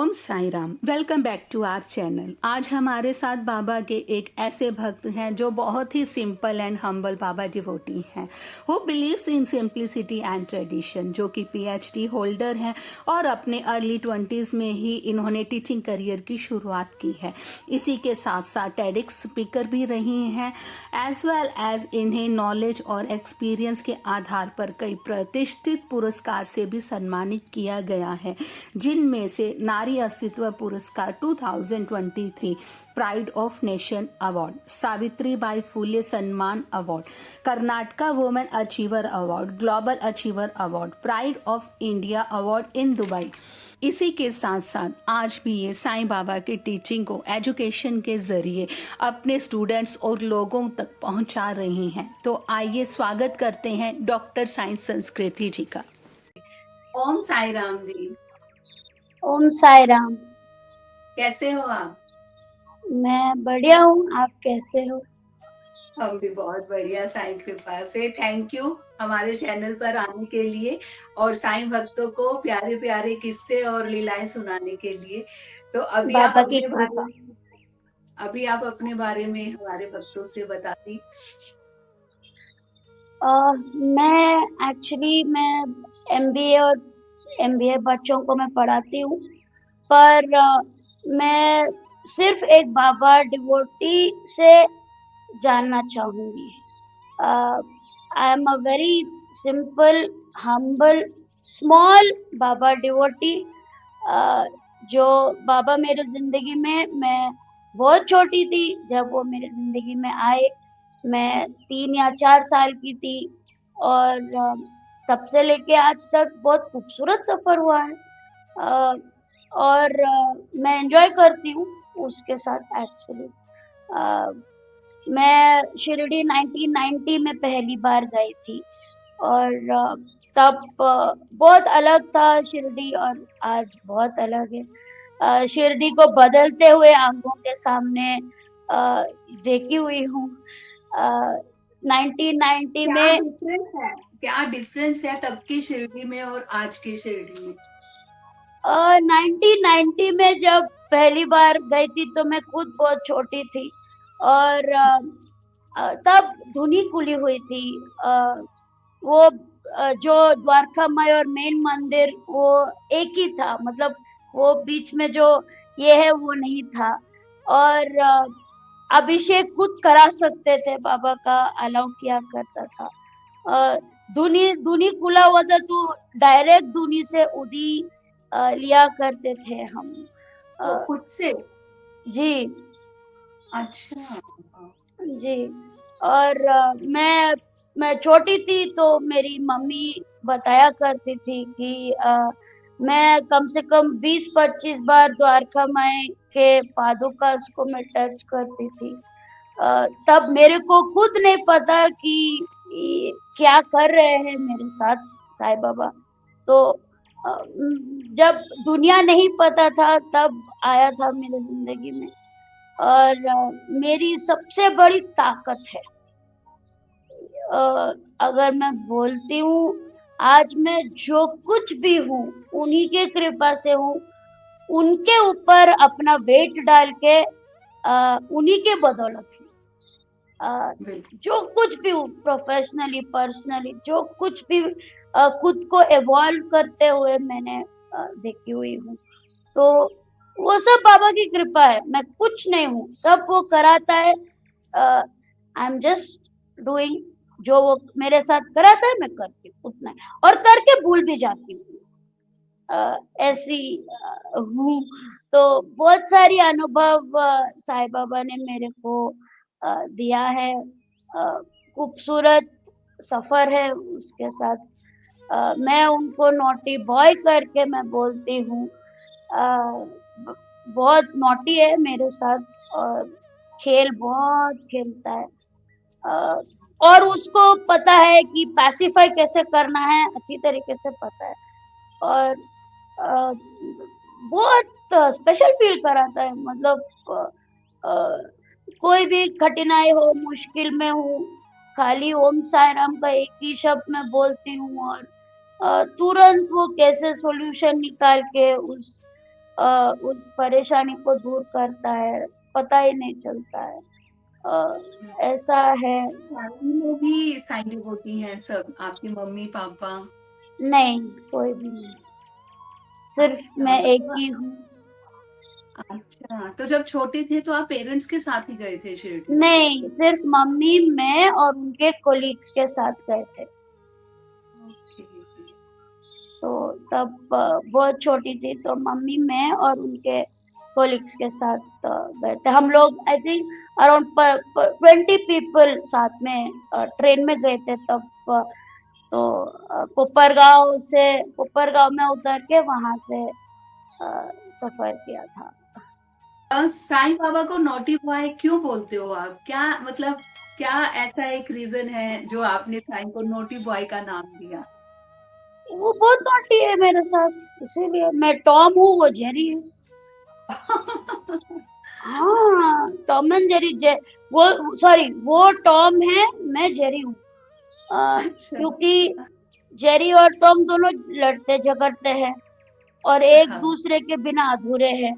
Om Sai Ram. Welcome back to our channel. आज हमारे साथ बाबा के एक ऐसे भक्त हैं जो बहुत ही सिंपल एंड हम्बल बाबा डिवोटी हैं, who believes in simplicity and tradition, जो कि पीएचडी होल्डर हैं और अपने अर्ली 20s में ही इन्होंने टीचिंग करियर की शुरुआत की है। इसी के साथ साथ टेडिक्स स्पीकर भी रही हैं, एज वेल एज इन्हें नॉलेज और एक्सपीरियंस के आधार पर कई प्रतिष्ठित पुरस्कार से भी सम्मानित किया गया है, जिनमें से नारी अस्तित्व पुरस्कार 2023, pride of nation award, Savitri Bai Phule सम्मान award, Karnataka women achiever award, global achiever award, pride of India award in Dubai. इसी के साथ साथ आज भी ये साईं बाबा की टीचिंग को एजुकेशन के जरिए अपने स्टूडेंट्स और लोगों तक पहुंचा रही हैं। तो आइए स्वागत करते हैं डॉक्टर साईं संस्कृति जी का। ओम साई राम जी। ओम साई राम। कैसे हो आप? मैं बढ़िया हूँ, आप कैसे हो? हम भी बहुत बढ़िया, साईं कृपा से। थैंक यू हमारे चैनल पर आने के लिए और साईं भक्तों को प्यारे प्यारे किस्से और लीलाएं सुनाने के लिए। तो बाबा की कृपा। अभी आप अपने बारे में हमारे भक्तों से बता दी। मैं एमबीए और एमबीए बच्चों को मैं पढ़ाती हूँ, पर मैं सिर्फ एक बाबा डिवोटी से जानना चाहूँगी। I am a very simple, humble, small Baba devotee. जो बाबा मेरे ज़िंदगी में, मैं बहुत छोटी थी जब वो मेरे ज़िंदगी में आए। मैं 3 या 4 साल की थी और तब से लेके आज तक बहुत खूबसूरत सफ़र हुआ है। अ, और मैं एन्जॉय करती हूँ उसके साथ एक्चुअली। अ, मैं शिरडी 1990 में पहली बार गई थी और तब बहुत अलग था शिरडी और आज बहुत अलग है। शिरडी को बदलते हुए आँखों के सामने अ, देखी हुई हूँ। 1990 क्या में डिफरेंस है? क्या डिफरेंस है तब की शिरडी में और आज की शिरडी में? 1990 में जब पहली बार गई थी तो मैं खुद बहुत छोटी थी और तब धुनी खुली हुई थी। वो जो द्वारका माई और मेन मंदिर वो एक ही था, मतलब वो बीच में जो ये है वो नहीं था और अभिषेक खुद करा सकते थे, बाबा का अलाउ किया करता था। अ, धुनी धुनी खुला हुआ था तो डायरेक्ट धुनी से उदी लिया करते थे हम। तो अ, खुद से? जी। अच्छा। जी। और मैं छोटी थी तो मेरी मम्मी बताया करती थी कि मैं कम से कम 20-25 बार द्वारका माई के पादुका को मैं टच करती थी। तब मेरे को खुद नहीं पता कि क्या कर रहे हैं मेरे साथ साईं बाबा। तो जब दुनिया नहीं पता था तब आया था मेरी ज़िंदगी में और मेरी सबसे बड़ी ताकत है। अगर मैं बोलती हूँ, आज मैं जो कुछ भी हूँ, उन्हीं के कृपा से हूँ। उनके ऊपर अपना वेट डाल के उन्हीं के बदौलत हूँ। बिल्कुल। जो कुछ भी हूँ प्रोफ़ेशनली, पर्सनली जो कुछ भी खुद को इवॉल्व करते हुए मैंने देखी हुई हूँ। तो वो सब बाबा की कृपा है, मैं कुछ नहीं हूँ, सब वो कराता है। आई एम जस्ट डूइंग, जो वो मेरे साथ कराता है मैं करती हूँ, उतना ही और करके भूल भी जाती हूँ। ऐसी हूँ। तो बहुत सारी अनुभव साईं बाबा ने मेरे को दिया है। खूबसूरत सफ़र है उसके साथ। मैं उनको नॉटी बॉय करके मैं बोलती हूँ। अ, ब बहुत नॉटी है मेरे साथ और खेल बहुत खेलता है। अ, और उसको पता है कि पैसिफ़ाई कैसे करना है, अच्छी तरीके से पता है और अ, बहुत स्पेशल फ़ील कराता है, मतलब अ अ, कोई भी कठिनाई हो, मुश्किल में हूँ, खाली ओम साई राम का एक ही शब्द मैं बोलती हूँ और तुरंत वो कैसे सॉल्यूशन निकाल के उस उस परेशानी को दूर करता है, पता ही नहीं चलता है। ऐसा है। फैमिली में भी साईं डिवोटी हैं सब, आपकी मम्मी-पापा? नहीं, कोई भी नहीं, सिर्फ अच्छा, मैं एक तो ही हूँ। अच्छा, तो जब छोटे थे तो आप पेरेंट्स के साथ ही गए थे शिरडी? नहीं, सिर्फ मम्मी, मैं और उनके कोलीग्स के साथ गए थे। ओके। तो तब बहुत छोटी थी, तो मम्मी, मैं और उनके कोलीग्स के साथ गए थे। हम लोग आई थिंक अराउंड 20 पीपल साथ में ट्रेन में गए थे तब। तो कोपरगांव में उतर के वहां से सफर किया था। साईं बाबा को नॉटी बॉय क्यों बोलते हो आप? क्या मतलब, क्या ऐसा एक रीज़न है जो आपने साईं को नॉटी बॉय का नाम दिया? वो बहुत नॉटी है मेरे साथ, इसीलिए। मैं टॉम हूँ, वो जेरी है। हाँ, टॉम एंड जेरी। वो सॉरी, वो टॉम है, मैं जेरी हूँ। अच्छा, क्योंकि जेरी और टॉम दोनों लड़ते झगड़ते हैं और एक हाँ, दूसरे के बिना अधूरे हैं।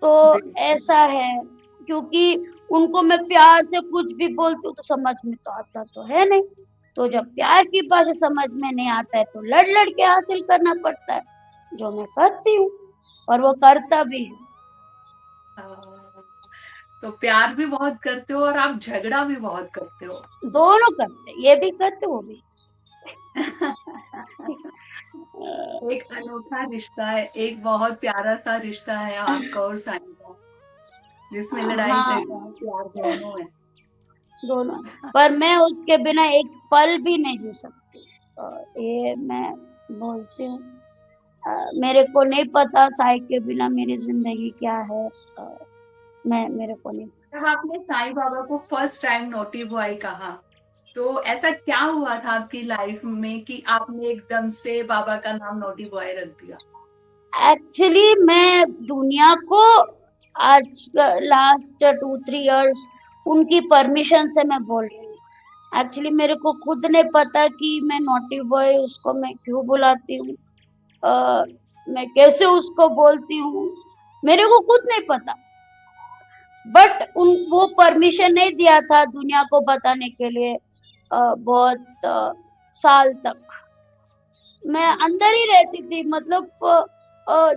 तो बिल्कुल। ऐसा है, क्योंकि उनको मैं प्यार से कुछ भी बोलती हूँ तो समझ में तो आता तो है नहीं। तो जब प्यार की भाषा समझ में नहीं आता है तो लड़ लड़ के हासिल करना पड़ता है, जो मैं करती हूँ और वो करता भी है। अ, तो प्यार भी बहुत करते हो और आप झगड़ा भी बहुत करते हो। दोनों करते हैं, ये भी करते वो भी। अ, एक अनोखा रिश्ता है, एक बहुत प्यारा-सा रिश्ता है आपका और साईं का, जिसमें हाँ, लड़ाई-झगड़ा, प्यार दोनों है। दोनों। पर मैं उसके बिना एक पल भी नहीं जी सकती, ये मैं बोलती हूँ। मेरे को नहीं पता साई के बिना मेरी जिंदगी क्या है। अ, मैं मेरे को नहीं। जब आपने साईं बाबा को फर्स्ट टाइम नॉटी बॉय कहा, तो ऐसा क्या हुआ था आपकी लाइफ में कि आपने एकदम से बाबा का नाम नॉटी बॉय रख दिया? एक्चुअली मैं दुनिया को आज लास्ट 2-3 इयर्स उनकी परमिशन से मैं बोल रही हूँ। एक्चुअली मेरे को खुद नहीं पता कि मैं नॉटी बॉय उसको मैं क्यों बुलाती हूँ। अ, मैं कैसे उसको बोलती हूँ, मेरे को खुद नहीं पता। बट उन वो परमिशन नहीं दिया था दुनिया को बताने के लिए बहुत साल तक। मैं अंदर ही रहती थी, मतलब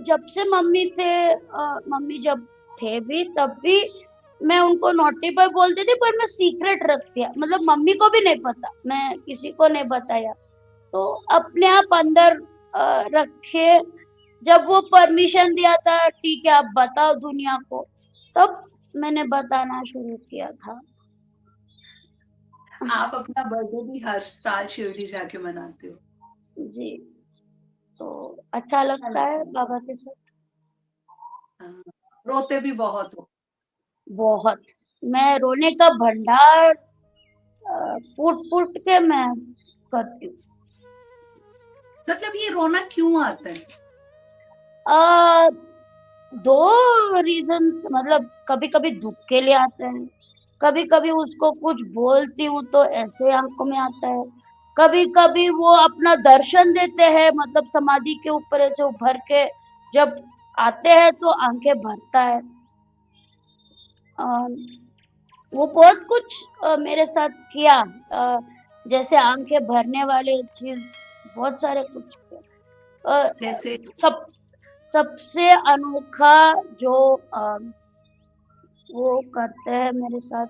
जब से मम्मी थे, मम्मी जब थे भी तब भी मैं उनको नॉटी बॉय बोलती थी, पर मैं सीक्रेट रखती है, मतलब मम्मी को भी नहीं पता, मैं किसी को नहीं बताया। तो अपने आप अंदर रखे। जब वो परमिशन दिया था, ठीक है आप बताओ दुनिया को, तब मैंने बताना शुरू किया था। आप अपना बर्थडे भी हर साल शिरडी जाके मनाते हो। जी, तो अच्छा अच्छा लगता है लगता है। बाबा के साथ। हाँ, रोते भी बहुत हो। बहुत। मैं रोने का भंडार फूट-फूट के मैं करती हूँ। मतलब ये रोना क्यों आता है? अ, 2 रीज़न्स, मतलब कभी-कभी दुःख के लिए आते हैं, कभी-कभी उसको कुछ बोलती हूँ तो ऐसे आँखों में आता है, कभी-कभी वो अपना दर्शन देते हैं, मतलब समाधि के ऊपर ऐसे उभर के जब आते हैं तो आँखें भरता है। अ, वो बहुत कुछ मेरे साथ किया, जैसे आँखें भरने वाले चीज़ बहुत सारे कुछ किया। जैसे सब सबसे अनोखा जो वो करते हैं मेरे साथ,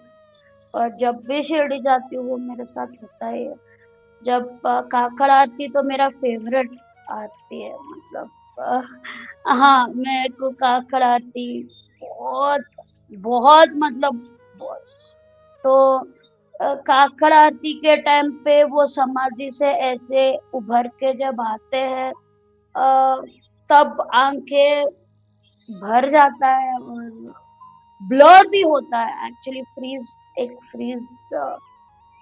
और जब भी शिरडी जाती हूँ वो मेरे साथ होता ही है। जब काकड़ आरती तो मेरा फेवरेट आरती है, मतलब हाँ, मेरे को काकड़ आरती बहुत बहुत, मतलब बहुत। तो काकड़ आरती के टाइम पे वो समाधि से ऐसे उभर के जब आते हैं, अ, तब आँखें भर जाता है और ब्लर भी होता है, एक्चुअली फ्रीज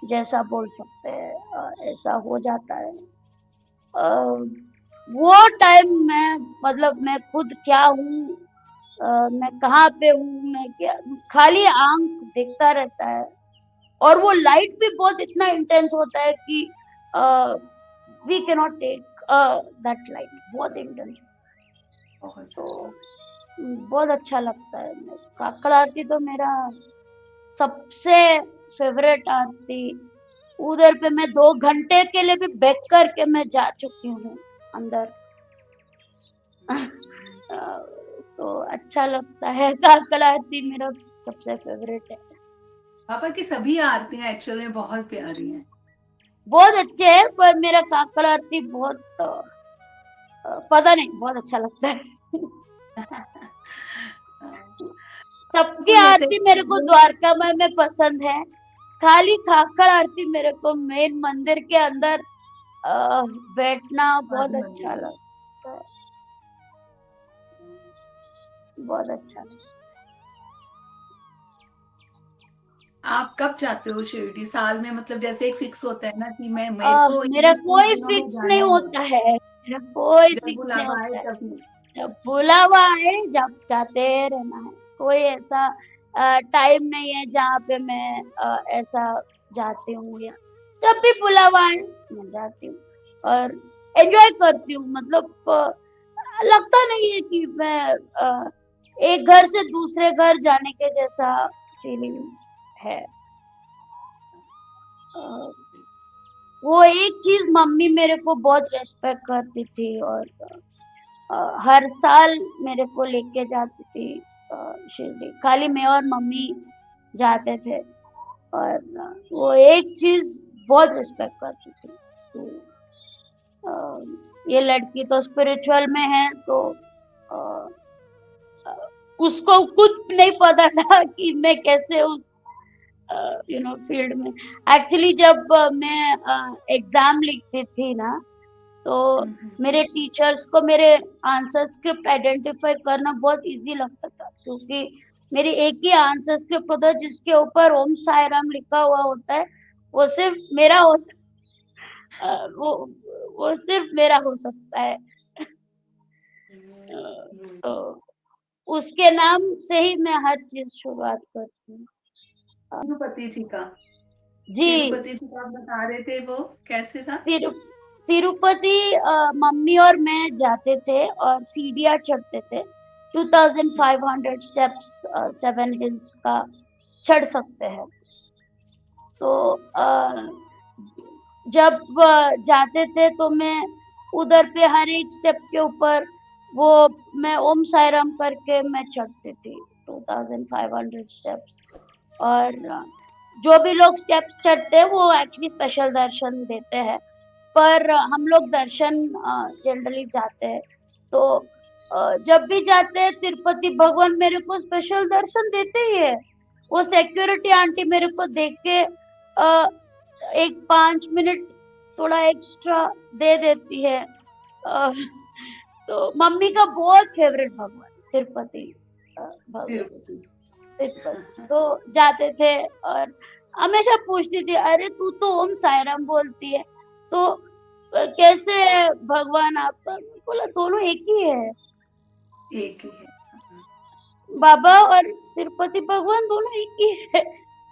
जैसा बोल सकते हैं, ऐसा हो जाता है। अ, वो टाइम में, मतलब मैं खुद क्या हूँ, मैं कहाँ पे हूँ, मैं क्या, खाली आँख देखता रहता है। और वो लाइट भी बहुत इतना इंटेंस होता है कि we can not take that light, बहुत इंटेंस। बहुत तो सही। बहुत अच्छा लगता है। काकड़ आरती तो मेरा सबसे फेवरेट आरती, उधर पे मैं 2 घंटे के लिए भी बैठ कर के मैं जा चुकी हूँ अंदर। अ, तो अच्छा लगता है, काकड़ आरती मेरा सबसे फेवरेट है। पापा की सभी आरतियाँ एक्चुअल में बहुत प्यारी हैं। बहुत अच्छे है, पर मेरा काकड़ आरती बहुत पता नहीं, बहुत अच्छा लगता है। सबकी कोई ऐसे आरती मेरे को द्वारकामाई में पसंद है। खाली काकड़ आरती मेरे को मेन मंदिर के अंदर बैठना बहुत आदि अच्छा मंदिर में। लगता है, बहुत अच्छा लगता आप कब जाते हो शिरडी? साल में मतलब जैसे एक फिक्स होता है ना कि मैं है। मेरे को मेरा इन कोई दिनों में फिक्स नहीं जाना ही है। होता है, मेरा कोई जब फिक्स नहीं बुलावा आए होता है। तभी। जब बुलावा आए, जब जाते रहना है। कोई ऐसा टाइम नहीं है जहाँ पे मैं ऐसा जाती हूँ, या जब भी बुलावा आए मैं जाती हूँ और एन्जॉय करती हूँ। मतलब लगता नहीं है कि मैं एक घर से दूसरे घर जाने के जैसा फीलिंग है। अ, वो एक चीज़ मम्मी मेरे को बहुत रिस्पेक्ट करती थी, और हर साल मेरे को लेके जाती थी शिरडी। खाली मैं और मम्मी जाते थे, और वो एक चीज़ बहुत रिस्पेक्ट करती थी कि ये लड़की तो स्पिरिचुअल में है, तो अ अ, उसको खुद नहीं पता था कि मैं कैसे उस फील्ड में। एक्चुअली जब मैं एग्ज़ाम लिखती थी ना, तो हुँ। मेरे टीचर्स को मेरे आंसर स्क्रिप्ट आइडेंटिफ़ाई करना बहुत ईज़ी लगता था, क्योंकि मेरी एक ही आंसर स्क्रिप्ट होता है जिसके ऊपर ओम साई राम लिखा हुआ होता है। वो सिर्फ़ मेरा हो सक अ, वो सिर्फ़ मेरा हो सकता है। तो उसके नाम से ही मैं हर चीज़ शुरुआत करती हूँ। अ, तिरुपति जी का। जी। तिरुपति जी का आप बता रहे थे वो कैसे था? तिरु तिरुपति मम्मी और मैं जाते थे और सीढ़ियाँ चढ़ते थे। हुँ, 2500 स्टेप्स 7 हिल्स का चढ़ सकते हैं। तो जब जाते थे तो मैं उधर पे हर एक स्टेप के ऊपर वो मैं ओम साई राम करके मैं चढ़ती थी 2500 स्टेप्स। और जो भी लोग स्टेप्स चढ़ते हैं वो एक्चुअली स्पेशल दर्शन देते हैं। पर हम लोग दर्शन जनरली जाते हैं। तो जब भी जाते हैं तिरुपति, भगवान मेरे को स्पेशल दर्शन देते ही है। वो सिक्योरिटी आंटी मेरे को देख के एक 5 मिनट थोड़ा एक्स्ट्रा दे देती है। अ, तो मम्मी का बहुत फेवरेट भगवान तिरुपति भगवान। तिरुपति। तिरुपति तो जाते थे, और हमेशा पूछती थी, अरे तू तो ओम साई राम बोलती है, तो कैसे भगवान आपका? मैं बोला दोनों एक ही है। एक ही है। हाँ, बाबा और तिरुपति भगवान दोनों एक ही है।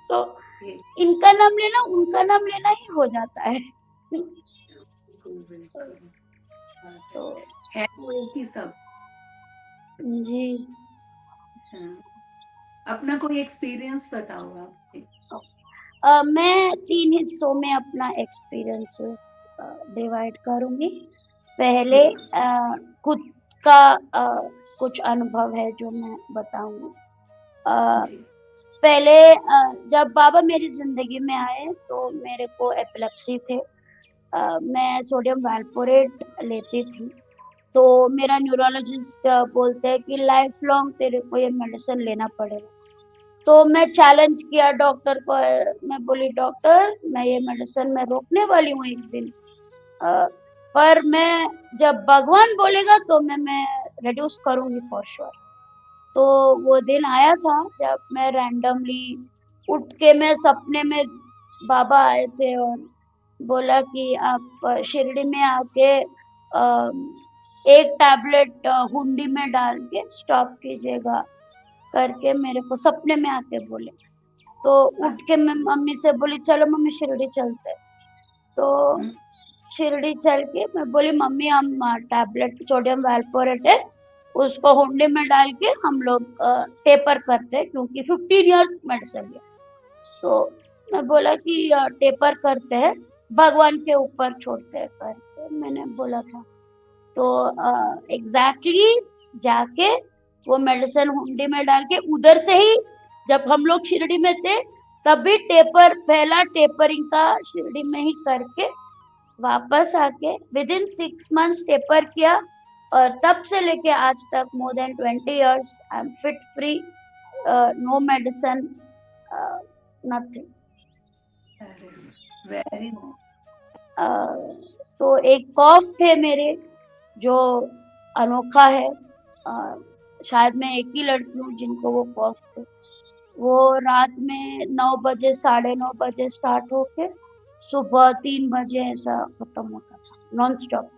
तो एक इनका नाम लेना उनका नाम लेना ही हो जाता है। बिल्कुल, बिल्कुल। बात तो है तो एक ही सब। जी। हाँ, अपना कोई एक्सपीरियंस बताओ आप? मैं 3 हिस्सों में अपना एक्सपीरियंसेस डिवाइड करूँगी। पहले बिल्कुल। खुद का कुछ अनुभव है जो मैं बताऊँगी। अ, जी। पहले जब बाबा मेरी ज़िंदगी में आए तो मेरे को एपिलेप्सी थे। मैं सोडियम वैल्पोरेट लेती थी। तो मेरा न्यूरोलॉजिस्ट बोलते हैं कि लाइफ लॉन्ग तेरे को ये मेडिसिन लेना पड़ेगा। तो मैं चैलेंज किया डॉक्टर को, मैं बोली डॉक्टर मैं ये मेडिसिन मैं रोकने वाली हूँ एक दिन। अ, पर मैं जब भगवान बोलेगा तो मैं रिड्यूस करूँगी फॉर श्योर। तो वो दिन आया था जब मैं रैंडमली उठ के मैं सपने में बाबा आए थे और बोला कि आप शिरडी में आके एक टैबलेट हुंडी में डाल के स्टॉप कीजिएगा करके मेरे को सपने में आके बोले। तो उठ के मैं मम्मी से बोली चलो मम्मी शिरडी चलते हैं। तो शिरडी चल के मैं बोली मम्मी हम टैबलेट सोडियम वैल्पोरेट है, उसको हुंडी में डाल के हम लोग टेपर करते हैं, क्योंकि 15 इयर्स मेडिसिन लिया। तो मैं बोला कि टेपर करते हैं, भगवान के ऊपर छोड़ते हैं करके मैंने बोला था। तो एग्जैक्टली जाके वो मेडिसिन हुंडी में डाल के उधर से ही, जब हम लोग शिरडी में थे तब भी टेपर, पहला टेपरिंग का शिरडी में ही करके वापस आके विदिन 6 मंथ्स टेपर किया, और तब से लेके आज तक more than 20 years I am fit free, no medicine, nothing. Very तो एक कॉफ थे मेरे जो अनोखा है, शायद मैं एक ही लड़की हूँ जिनको वो कॉफ थे। वो रात में 9 बजे, 9:30 बजे स्टार्ट होके सुबह 3 बजे ऐसा खत्म होता था, नॉन स्टॉप।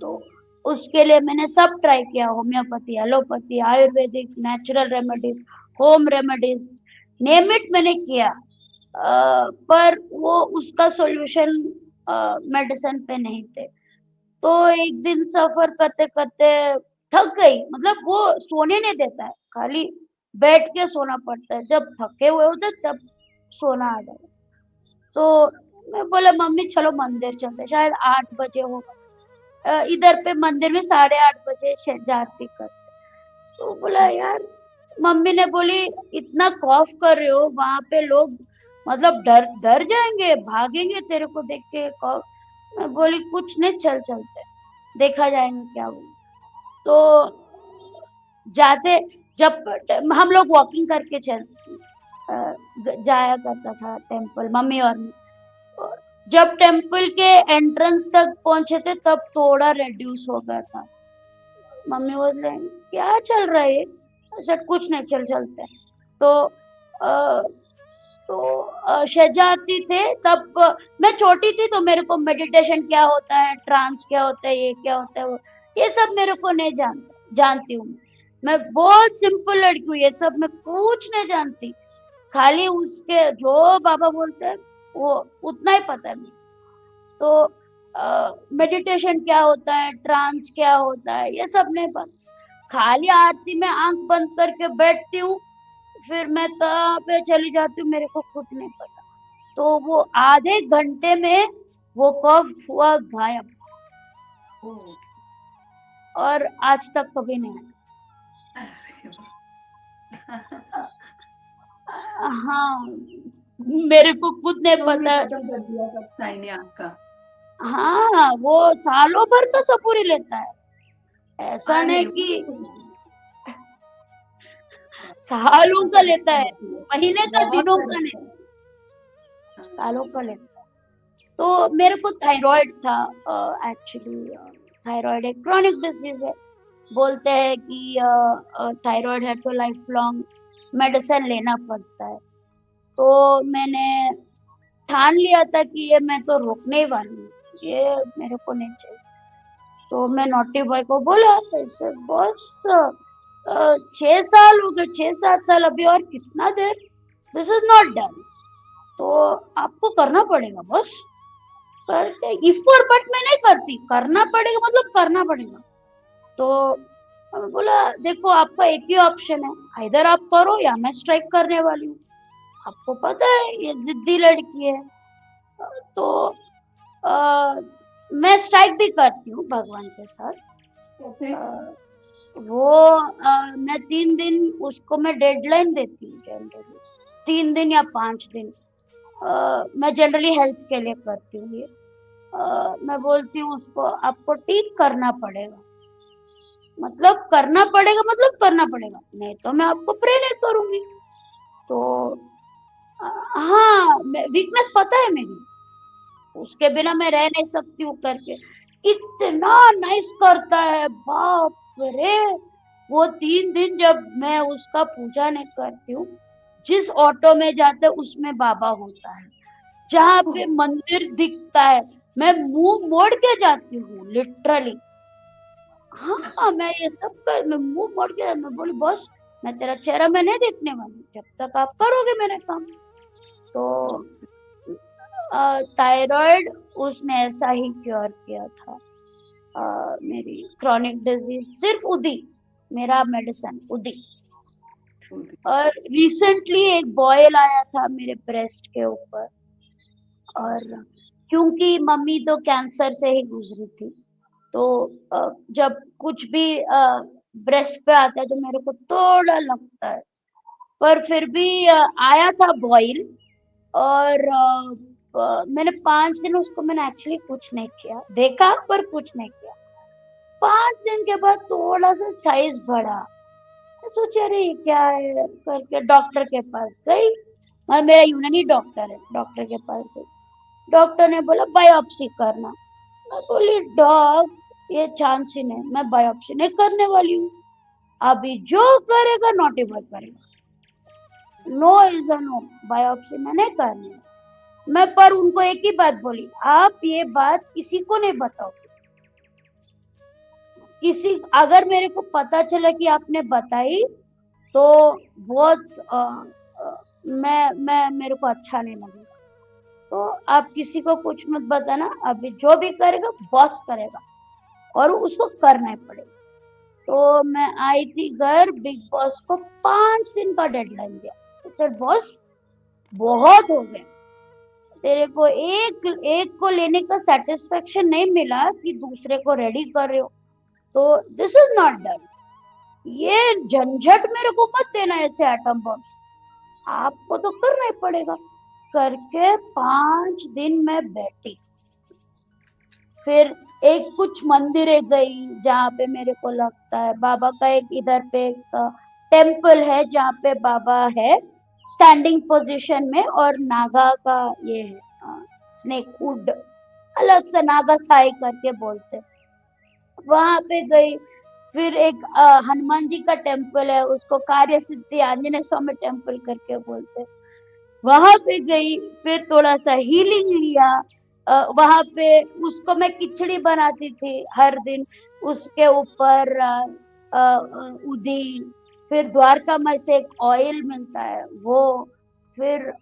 तो उसके लिए मैंने सब ट्राई किया, homeopathy, allopathy, Ayurvedic, natural remedies, home remedies, name it मैंने किया। पर वो उसका सॉल्यूशन मेडिसिन पे नहीं थे। तो एक दिन सफर करते करते थक गई, मतलब वो सोने नहीं देता है, खाली बैठ के सोना पड़ता है, जब थके हुए होते तब सोना आ जाता। तो मैं बोला मम्मी चलो मंदिर चलते हैं, शायद 8 बजे होगा, इधर पे मंदिर में 8:30 बजे शहजा आरती करते। तो बोला यार, मम्मी ने बोली इतना कॉफ कर रहे हो, वहां पे लोग मतलब डर डर जाएंगे, भागेंगे तेरे को देख के कॉफ। मैं बोली कुछ नहीं, चल चलते, देखा जाएगा क्या हुआ। तो जाते, जब हम लोग वॉकिंग करके जाया करता था टेम्पल, मम्मी और मैं। और जब टेम्पल के एंट्रेंस तक पहुंचे थे तब थोड़ा रेड्यूस हो गया था। मम्मी बोल रहे हैं क्या चल रहा है, ऐसा कुछ नहीं, चल चलते हैं। तो अ, शहजादी थे तब, मैं छोटी थी तो मेरे को मेडिटेशन क्या होता है, ट्रांस क्या होता है, ये क्या होता है, वो ये सब मेरे को नहीं जानती हूँ। मैं बहुत सिंपल लड़की हूँ, ये सब मैं कुछ नहीं जानती। खाली उसके जो बाबा बोलते हैं वो उतना ही पता है मुझे। तो मेडिटेशन क्या होता है, ट्रांस क्या होता है, ये सब नहीं पता। खाली आरती में आंख बंद करके बैठती हूँ, फिर मैं कहाँ पे चली जाती हूँ मेरे को खुद नहीं पता। तो वो आधे घंटे में वो कफ हुआ गायब, और आज तक कभी नहीं आया। हाँ, मेरे को खुद नहीं पता। खत्म कर दिया सब साइने आपका। हाँ, वो सालों भर का सपूरी लेता है, ऐसा अरे नहीं कि सालों का लेता है, महीने का, बहुत दिनों का नहीं, अच्छा। सालों का लेता है। तो मेरे को थायराइड था, एक्चुअली थायराइड एक क्रॉनिक डिजीज है। बोलते हैं कि थायराइड है तो लाइफ लॉन्ग मेडिसिन लेना पड़ता है। तो मैंने ठान लिया था कि ये मैं तो रोकने वाली हूँ, ये मेरे को नहीं चाहिए। तो मैं नॉटी बॉय को बोला ऐसे, बॉस 6 साल हो गए, 6-7 साल, अभी और कितना देर, दिस इज नॉट डन, तो आपको करना पड़ेगा बॉस। करते इफ और बट मैं नहीं करती, करना पड़ेगा मतलब करना पड़ेगा। तो बोला देखो आपका एक ही ऑप्शन है, इधर आप करो या मैं स्ट्राइक करने वाली हूँ। आपको पता है ये जिद्दी लड़की है। तो अ, मैं स्ट्राइक भी करती हूँ भगवान के साथ। कैसे? वो मैं 3 दिन उसको मैं डेडलाइन देती हूँ जनरली, 3 दिन या 5 दिन। मैं जनरली हेल्थ के लिए करती हूँ ये। मैं बोलती हूँ उसको आपको ठीक करना पड़ेगा, मतलब करना पड़ेगा, मतलब करना पड़ेगा, नहीं तो मैं आपको प्रे नहीं करूंगी। तो हाँ, वीकनेस पता है मेरी, उसके बिना मैं रह नहीं सकती हूँ करके। इतना नाइस करता है, बाप रे। वो 3 दिन जब मैं उसका पूजा नहीं करती हूँ, जिस ऑटो में जाते उसमें बाबा होता है, जहाँ पे मंदिर दिखता है मैं मुंह मोड़ के जाती हूँ लिटरली। हाँ, मैं ये सब कर, मैं मुंह मोड़ के, मैं बोली बॉस मैं तेरा चेहरा मैं नहीं देखने वाली जब तक आप करोगे मेरा काम। तो थायराइड उसने ऐसा ही क्योर किया था। मेरी क्रॉनिक डिजीज सिर्फ उदी, मेरा मेडिसिन उदी। और रिसेंटली एक बॉयल आया था मेरे ब्रेस्ट के ऊपर, और क्योंकि मम्मी तो कैंसर से ही गुजरी थी, तो जब कुछ भी ब्रेस्ट पे आता है तो मेरे को थोड़ा लगता है, पर फिर भी आया था बॉयल। और मैंने 5 दिन उसको मैंने एक्चुअली कुछ नहीं किया, देखा पर कुछ नहीं किया। 5 दिन के बाद थोड़ा सा साइज बढ़ा, मैं सोची अरे ये क्या है करके डॉक्टर के पास गई। मेरा यूनानी डॉक्टर है, डॉक्टर के पास गई। डॉक्टर ने बोला बायोप्सी करना। मैं बोली डॉक्टर ये चांस ही नहीं, मैं बायोप्सी नहीं करने वाली हूँ, अभी जो करेगा नॉटी बॉय करेगा, no is a no, biopsy मैं नहीं करनी। मैं पर उनको एक ही बात बोली, आप ये बात किसी को नहीं बताओ, किसी अगर मेरे को पता चला कि आपने बताई तो बहुत मैं मेरे को अच्छा नहीं लगेगा, तो आप किसी को कुछ मत बताना, अभी जो भी करेगा बॉस करेगा और उसको करना ही पड़ेगा। तो मैं आई थी घर, बिग बॉस को 5 दिन का डेडलाइन दिया। सर बॉस बहुत हो गया, तेरे को एक एक को लेने का सेटिस्फेक्शन नहीं मिला कि दूसरे को रेडी कर रहे हो, तो दिस इज नॉट डन, ये झंझट मेरे को मत देना ऐसे एटम बॉम्ब्स, आपको तो करना ही पड़ेगा। करके 5 दिन में बैठी, फिर एक कुछ मंदिरें गई जहाँ पे मेरे को लगता है बाबा का, एक इधर पे एक टेम्पल है जहाँ पे बाबा है स्टैंडिंग पोजीशन में, और नागा का ये है स्नेक वुड, अलग से नागा साई करके बोलते, वहां पे गई। फिर एक हनुमान जी का टेम्पल है, उसको कार्य सिद्धि आंजनेय स्वामी टेम्पल करके बोलते, वहां पे गई। फिर थोड़ा सा हीलिंग लिया, वहां पे उसको मैं खिचड़ी बनाती थी हर दिन, उसके ऊपर उदी, फिर द्वारका में से एक ऑयल मिलता है वो, फिर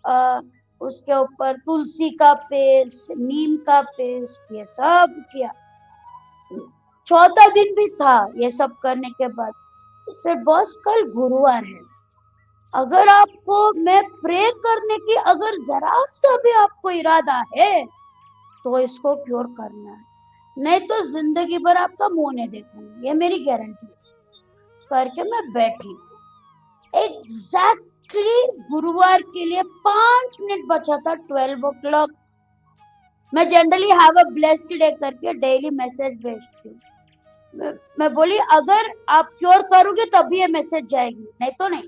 उसके ऊपर तुलसी का पेस्ट, नीम का पेस्ट, ये सब किया। चौथा दिन भी था ये सब करने के बाद, उससे बॉस कल गुरुवार है, अगर आपको मैं प्रे करने की अगर जरा सा भी आपको इरादा है तो इसको क्योर करना है, नहीं तो जिंदगी भर आपका मुंह नहीं देखूंगी, ये मेरी गारंटी करके मैं बैठी। एग्जैक्टली गुरुवार के लिए 5 मिनट बचा था 12 o'clock। मैं generally have a blessed day करके डेली मैसेज भेजती हूँ, मैं बोली अगर आप क्योर करोगे तभी ये मैसेज जाएगी, नहीं तो नहीं।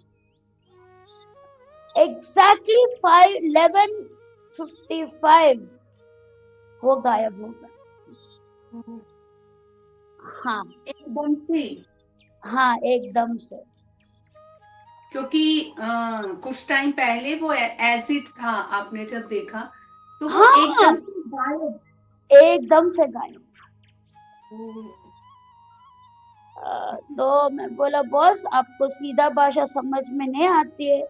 एग्जैक्टली 11:55 वो गायब हो गया। हाँ एकदम से, हाँ एकदम से। क्योंकि कुछ टाइम पहले वो एसिड था, आपने जब देखा तो वो हाँ एकदम से गायब। एकदम से गायब। तो मैं बोला बॉस आपको सीधा भाषा समझ में नहीं आती है,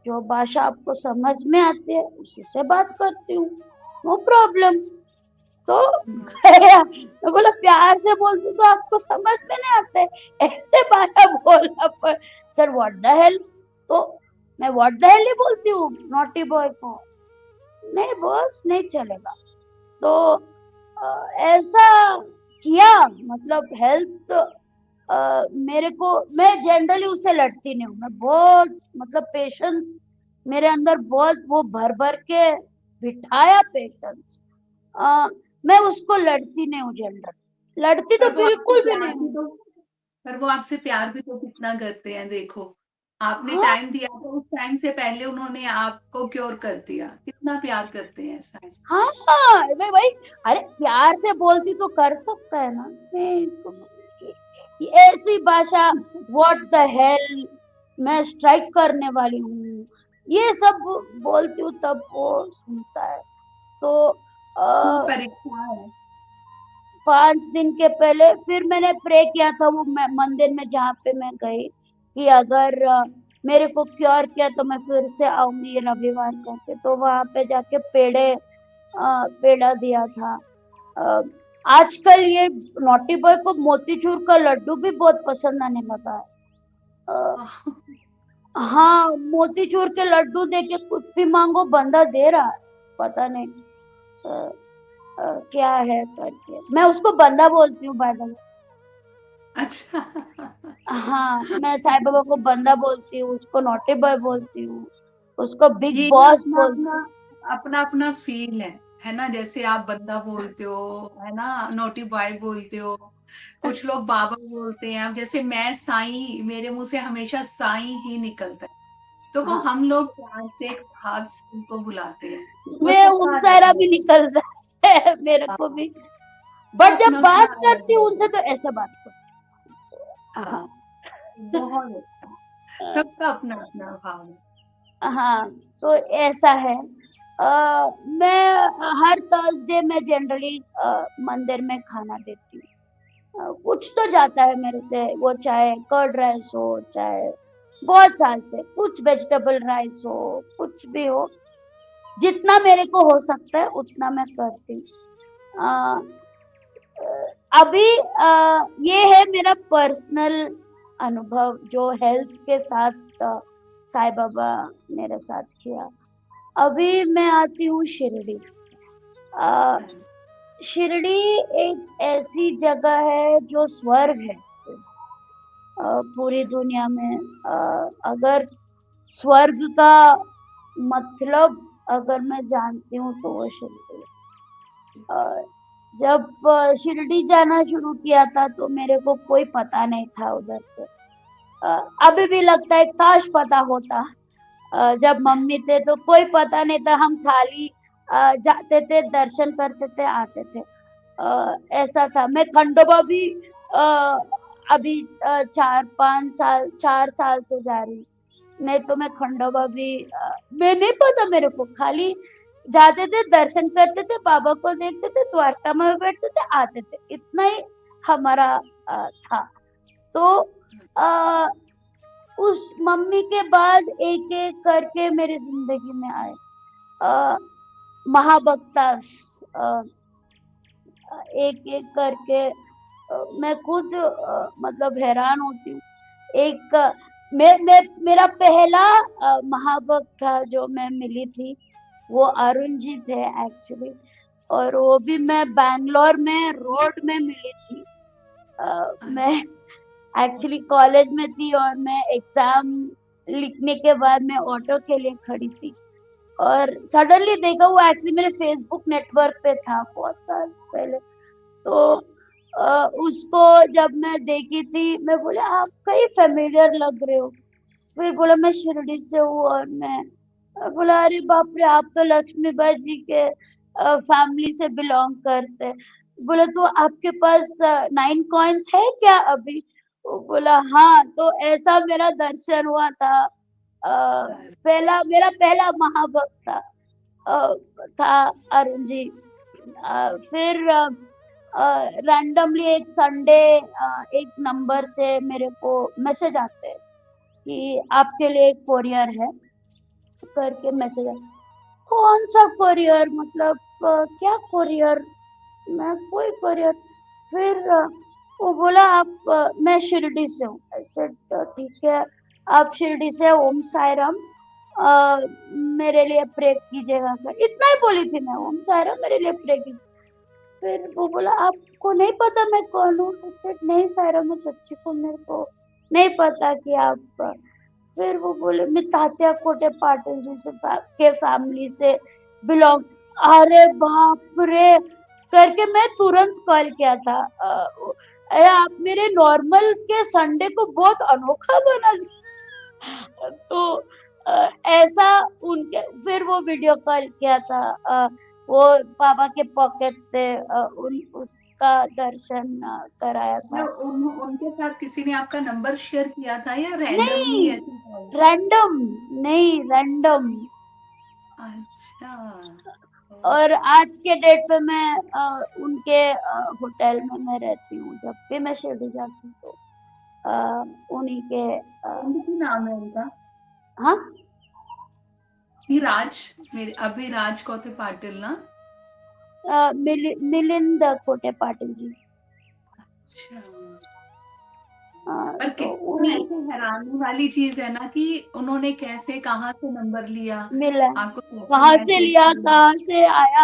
जो भाषा आपको समझ में आती है उसी से बात करती हूँ, नो प्रॉब्लम। तो गया, मैं बोला प्यार से बोलती तो आपको समझ में नहीं आता है, ऐसे भाषा बोलना पर सर व्हाट द हेल, तो मैं व्हाट द हेल ही बोलती हूँ नॉटी बॉय को, नहीं बॉस नहीं चलेगा। तो ऐसा किया, मतलब हेल्थ मेरे को, मैं जनरली उससे लड़ती नहीं हूँ, मैं बहुत मतलब पेशेंस मेरे अंदर बहुत वो भर भर के बिठाया पेशेंस, मैं उसको लड़ती नहीं हूँ जनरल, लड़ती तो पर वो आपसे बिल्कुल भी प्यार नहीं भी हूँ। तो पर वो आपसे प्यार भी तो कितना करते हैं, देखो आपने हाँ टाइम दिया तो उस टाइम से पहले उन्होंने आपको क्योर कर दिया, कितना प्यार करते हैं, ऐसा है। हाँ हाँ भाई, अरे प्यार से बोलती तो कर सकता है ना, नहीं ये ऐसी भाषा व्हाट द हेल, मैं स्ट्राइक करने वाली हूँ, ये सब बोलती हूँ तब वो सुनता है। तो वो आ, परीक्षा है। 5 दिन के पहले फिर मैंने प्रे किया था वो मंदिर में जहाँ पे मैं गई, कि अगर मेरे को क्योर किया तो मैं फिर से आऊंगी रविवार करके, तो वहां पे जाके पेड़ा दिया था। आजकल ये नॉटी बॉय को मोतीचूर का लड्डू भी बहुत पसंद आने लगा है। हाँ, मोतीचूर के लड्डू देके कुछ भी मांगो बंदा दे रहा है, पता नहीं अ, क्या है करके। मैं उसको बंदा बोलती हूँ बाय द वे। अच्छा। हाँ, मैं साईं बाबा को बंदा बोलती हूँ, उसको नॉटी बॉय बोलती हूँ, उसको बिग ये ना बॉस अपना बोलती अपना हूँ। अपना अपना फील है ना? जैसे आप बंदा बोलते हो, है ना? नोटी बॉय बोलते हो, कुछ लोग बाबा बोलते हैं। अब जैसे मैं साईं, मेरे मुंह से हमेशा साईं ही निकलता है, तो वो हाँ, हम लोग प्यार से एक हाथ से उनको बुलाते हैं। वो मैं सबका ओम अलग सायरा अलग भी निकल रहा है मेरे को हाँ, भी। तो बट जब अपना अपना बात अलग करती हूँ अलग उनसे है। तो ऐसे बात करती हूँ। हाँ, हाँ। बहुत अच्छा। सबका अपना अपना भाव है। हाँ, तो ऐसा है। मैं हर थर्सडे में जनरली मंदिर में खाना देती हूँ। कुछ तो जाता है मेरे से, वो चाहे कर्ड राइस हो, चाहे बहुत साल से कुछ वेजिटेबल राइस हो, कुछ भी हो, जितना मेरे को हो सकता है उतना मैं करती हूँ। अ, अभी ये है मेरा पर्सनल अनुभव जो हेल्थ के साथ साईं बाबा मेरे साथ किया। अभी मैं आती हूँ शिरडी। अ, शिरडी एक ऐसी जगह है जो स्वर्ग है इस पूरी दुनिया में। अगर स्वर्ग का मतलब अगर मैं जानती हूँ तो वो शिरडी है। जब शिरडी जाना शुरू किया था तो मेरे को कोई पता नहीं था उधर से। अभी भी लगता है काश पता होता। जब मम्मी थे तो कोई पता नहीं था, हम खाली जाते थे, दर्शन करते थे, आते थे। ऐसा था। मैं खंडोबा भी अ, अभी 4 साल से जा रही हूँ। नहीं तो मैं खंडोबा भी मैं नहीं पता मेरे को, खाली जाते थे, दर्शन करते थे, बाबा को देखते थे, द्वारका में बैठते थे, आते थे। इतना ही हमारा था। तो अ, उस मम्मी के बाद एक-एक करके मेरी ज़िंदगी में आए अ, महाभक्तास अ एक-एक करके मैं खुद मतलब हैरान होती हूँ। एक मैं मेरा पहला महाभक्त था जो मैं मिली थी, वो अरुण जी थे एक्चुअली। और वो भी मैं बैंगलोर में रोड में मिली थी। मैं अच्छा। एक्चुअली कॉलेज में थी और मैं एग्ज़ाम लिखने के बाद मैं ऑटो के लिए खड़ी थी। और सडनली देखा, वो एक्चुअली मेरे फेसबुक नेटवर्क पे था बहुत साल पहले। तो उसको जब मैं देखी थी, मैं बोली आप कहीं फ़ैमिलियर लग रहे हो। फिर बोला मैं शिरडी से हूँ और मैं बोला अरे बाप रे! आप तो लक्ष्मीबाई जी के फैमिली से बिलॉन्ग करते हैं। बोला तो आपके पास 9 कॉइन्स है क्या अभी? वो बोला हाँ, तो ऐसा मेरा दर्शन हुआ था। पहला मेरा पहला महाभक्त अ, था अरुण जी। फिर रैंडमली एक संडे एक नंबर से मेरे को मैसेज आते हैं कि आपके लिए एक कोरियर है करके मैसेज आया। कौन सा कोरियर, मतलब क्या कोरियर? मैं कोई कोरियर। फिर वो बोला आप मैं शिरडी से हूँ। आई सेड ठीक है, आप शिरडी से ओम साई राम मेरे लिए प्रे कीजिएगा कर, इतना ही बोली थी मैं, ओम साई राम मेरे लिए प्रे कीजिए। फिर वो बोला आपको नहीं पता मैं कौन हूँ? आई सेड नहीं सायरा, मैं सच्ची को मेरे को नहीं पता कि आप फिर वो बोले मैं तात्या कोटे पाटिल जी से के फैमिली से बिलोंग। अरे बाप रे! करके मैं तुरंत कॉल किया था। अरे आप मेरे नॉर्मल के संडे को बहुत अनोखा बना दिया। तो ऐसा उनके फिर वो वीडियो कॉल किया था। वो बाबा के पॉकेट्स थे, उन उसका दर्शन कराया था। मतलब उनके साथ किसी ने आपका नंबर शेयर किया था या रैंडमली नहीं, ऐसे कॉल? रैंडम नहीं, रैंडम। अच्छा। और आज के डेट पे मैं उनके होटल में मैं रहती हूँ। जब भी मैं शिरडी जाती हूँ तो उन्हीं के क्या नाम है उनका? हाँ? ही राज, मेरे अभिराज कौथे पाटिल ना? मिलिंद कोटे पाटिल जी। अच्छा। पर तो कितना उन्हीं ऐसे हैरानी वाली चीज़ है ना कि उन्होंने कैसे, कहाँ से नंबर लिया, मिला, आपको कैसे कहाँ से मैसेज लिया, किया? कहाँ से आया,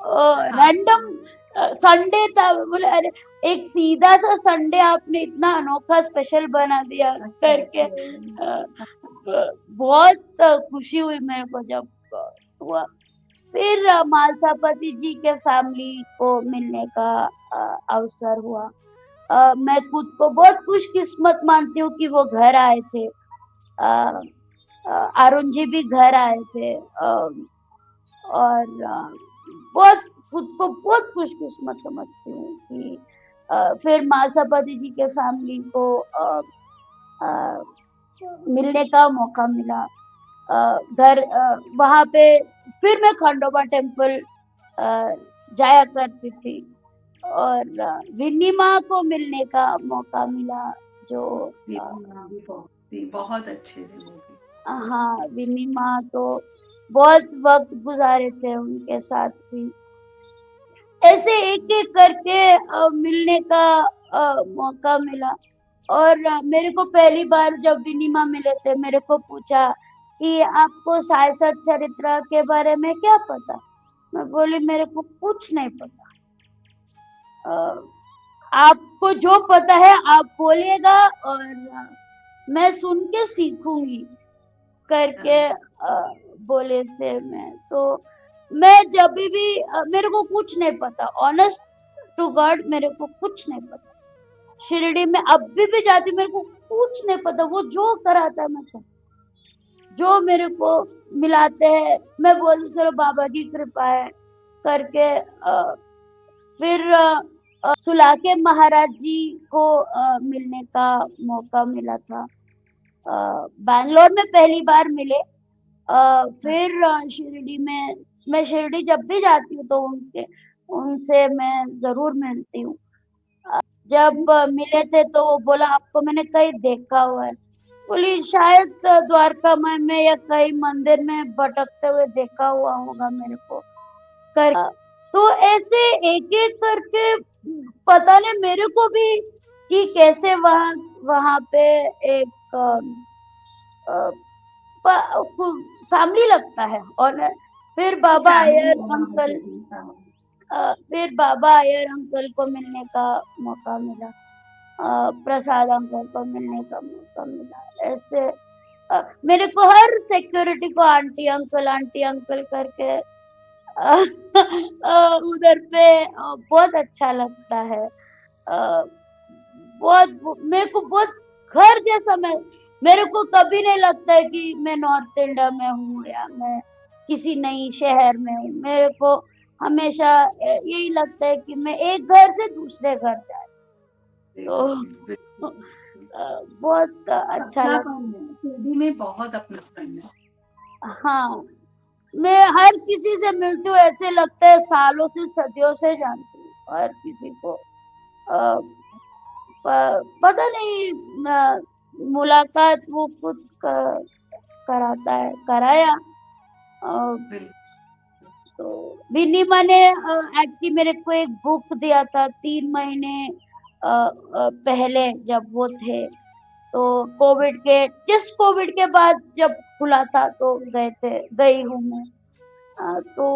हाँ, रैंडम संडे था, बोले अरे एक सीधा सा संडे आपने इतना अनोखा स्पेशल बना दिया अच्छा, करके, बहुत खुशी हुई मेरे को जब हुआ। फिर मालसापति जी के फैमिली को मिलने का अवसर हुआ। मैं खुद को बहुत खुशकिस्मत मानती हूँ कि वो घर आए थे। अरुण जी भी घर आए थे, और बहुत खुद को बहुत खुशकिस्मत समझती हूँ कि फिर मालसापति जी के फैमिली को अ, मिलने का मौका मिला। वहाँ पे फिर मैं खंडोबा टेम्पल जाया करती थी, और विन्नी माँ को मिलने का मौका मिला, जो जी, हाँ, भी बहुत थी, बहुत अच्छे थे वो भी। हाँ, विन्नी माँ तो बहुत वक़्त गुज़ारे थे उनके साथ भी। ऐसे एक-एक करके मिलने का मौका मिला, और मेरे को पहली बार जब विन्नी माँ मिले थे, मेरे को पूछा कि आपको साई सच्चरित्र के बारे में क्या पता? मैं बोली मेरे को कुछ नहीं पता। अ, आपको जो पता है आप बोलिएगा, और मैं सुन के सीखूँगी करके हाँ, बोले थे मैं। तो मैं जभी भी मेरे को कुछ नहीं पता, ऑनेस्ट टू गॉड मेरे को कुछ नहीं पता। शिरडी में अभी भी जाती मेरे को कुछ नहीं पता, वो जो कराता है मैं करती, जो मेरे को मिलाते हैं मैं बोलती चलो बाबा की कृपा है करके। फिर सुलाके महाराज जी को मिलने का मौका मिला था। बैंगलोर में पहली बार मिले। हाँ, फिर शिरडी में, मैं शिरडी जब भी जाती हूँ तो उनसे मैं ज़रूर मिलती हूँ। जब मिले थे तो वो बोला आपको मैंने कहीं देखा हुआ है। बोली शायद द्वारकामाई में या कहीं मंदिर में भटकते हुए देखा हुआ होगा मेरे को कर। तो ऐसे एक-एक करके पता नहीं मेरे को भी कि कैसे वहाँ वहाँ पे एक अ, प कु फैमिली लगता है, और फिर तो बाबा फैमिली अय्यर होना बहुत अंकल, ज़रूरी था। फिर बाबा अय्यर अंकल को मिलने का मौका मिला। प्रसाद अंकल को मिलने का मौका मिला। ऐसे मेरे को हर सिक्योरिटी को आंटी अंकल करके उधर पे बहुत अच्छा लगता है। बहुत मेरे को बहुत घर जैसा, मैं मेरे को कभी नहीं लगता है कि मैं नॉर्थ इंडिया में हूँ या मैं किसी नई शहर में हूँ। मेरे को हमेशा यही लगता है कि मैं एक घर से दूसरे घर जा रही हूँ। तो बिल्कुल, बहुत अच्छा लगता अपनापन है, शिरडी में बहुत अपनापन है। है। हाँ, मैं हर किसी से मिलती हूँ ऐसे लगता है सालों से सदियों से जानती हूँ हर किसी को। अ, पता नहीं, मुलाकात वो खुद कराता है, कराया। अ, बिल्कुल, तो विनीमा ने एक्चुअली मेरे को एक बुक दिया था 3 महीने पहले जब वो थे, तो जस्ट कोविड के बाद जब खुला था तो गई हूँ मैं। तो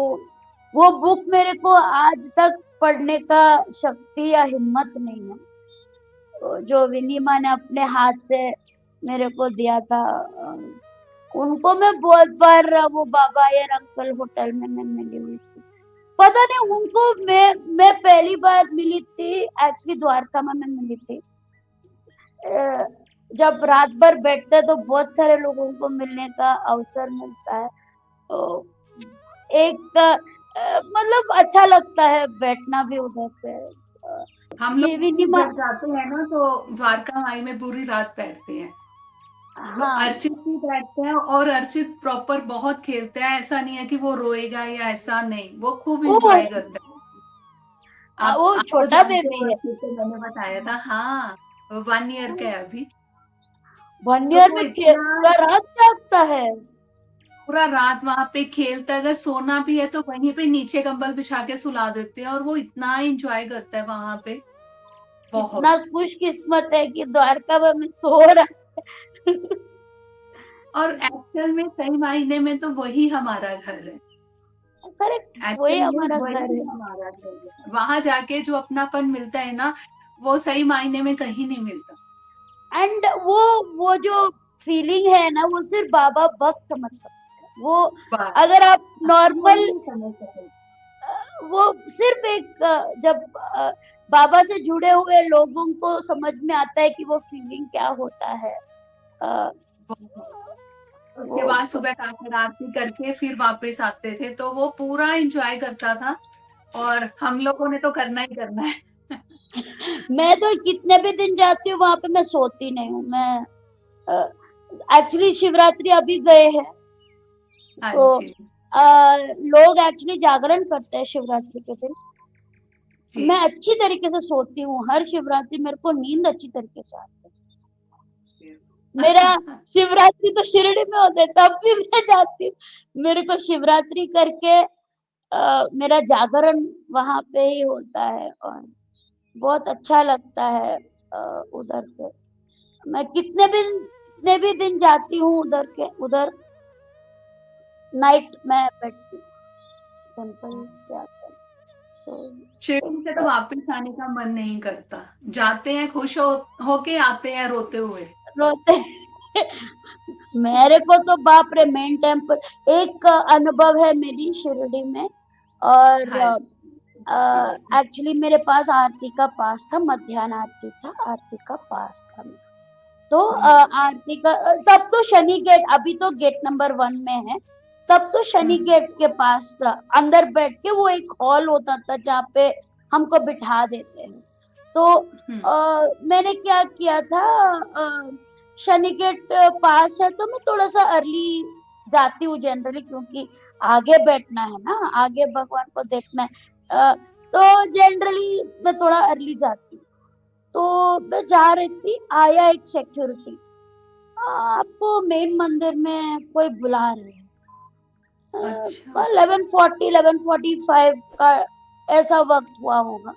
वो बुक मेरे को आज तक पढ़ने का शक्ति या हिम्मत नहीं है। जो विनीमा ने अपने हाथ से मेरे को दिया था। उनको मैं बहुत बार वो बाबा यार अंकल होटल में मैं मिली हुई थी। पता नहीं उनको मैं पहली बार मिली थी एक्चुअली द्वारका में मैं मिली थी। अ, जब रात भर बैठते हैं तो बहुत सारे लोगों को मिलने का अवसर मिलता है। तो एक मतलब अच्छा लगता है बैठना भी उधर पे। हम ये लोग भी विनिमा जब जाते हैं ना तो द्वारका माई में पूरी रात बैठते हैं। तो हाँ, अर्चित भी बैठते हैं और अर्चित प्रॉपर बहुत खेलता है, ऐसा नहीं है कि वो रोएगा या ऐसा नहीं, वो खूब वो एंजॉय करता है। वो आप तो छोटा जानते बेबी हो है। अर्चित, तो मैंने बताया था, हाँ, वो 1 ईयर का है अभी। 1 तो ईयर वो में इतना पूरा रात जागता है। पूरा रात वहां पे खेलता है, अगर सोना भी है तो वहीं पे नीचे कंबल बिछा के सुला देते हैं, और वो इतना एंजॉय करता है वहां पे, बहुत। कितना खुशकिस्मत है कि द्वारका में सो रहा है। और एक्चुअल में सही मायने में तो वही हमारा घर है। करेक्ट, वही एक्चुअल में हमारा घर वही है। हमारा घर है, वहां जाके जो अपनापन मिलता है ना, वो सही मायने में कहीं नहीं मिलता। एंड वो जो फीलिंग है ना, वो सिर्फ बाबा भक्त समझ सकते हैं। वो बस अगर आप कोई नॉर्मल, नहीं समझ सके। वो सिर्फ एक जब बाबा से जुड़े हुए लोगों को समझ में आता है कि वो फीलिंग क्या होता है। अ, उसके वो बाद सुबह काकड़ आरती करके फिर वापस आते थे, तो वो पूरा एंजॉय करता था, और हम लोगों ने तो करना ही करना है। मैं तो कितने भी दिन जाती हूँ वहां पे, मैं सोती नहीं हूँ। मैं एक्चुअली शिवरात्रि अभी गए हैं, हाँ तो जी। लोग एक्चुअली जागरण करते हैं शिवरात्रि के दिन। जी। मैं अच्छी तरीके से सोती हूँ हर शिवरात्रि, मेरे को नींद अच्छी तरीके से आती है। मेरा शिवरात्रि तो शिरडी में होता है, तब भी मैं जाती हूँ। मेरे को शिवरात्रि करके मेरा जागरण वहां पे ही होता है, और बहुत अच्छा लगता है उधर पे। मैं कितने भी दिन जाती हूँ उधर के उधर, नाइट में बैठती हूँ टेम्पल के आकर। तो शिरडी से तो एक वापस आने का मन नहीं करता, जाते हैं खुश होके, आते हैं रोते हुए। रोते मेरे को तो बाप रे, मेन टेम्पल एक अनुभव है मेरी शिरडी में। और हाँ। एक्चुअली मेरे पास आरती का पास था, मध्याह्न आरती था, आरती का पास था मेरा। तो आरती का तब तो शनि गेट, अभी तो गेट नंबर 1 में है। तब तो शनि गेट के पास अंदर बैठ के वो एक हॉल होता था जहाँ पे हमको बिठा देते हैं। तो मैंने क्या किया था, शनि गेट पास है तो मैं थोड़ा सा अर्ली जाती हूँ जनरली, क्योंकि आगे बैठना है ना, आगे भगवान को देखना है। तो जनरली मैं थोड़ा अर्ली जाती हूँ। तो मैं जा रही थी, आया एक सिक्योरिटी, आपको मेन मंदिर में कोई बुला रहे हैं। अच्छा। 11:40 11:45 का ऐसा वक्त हुआ होगा।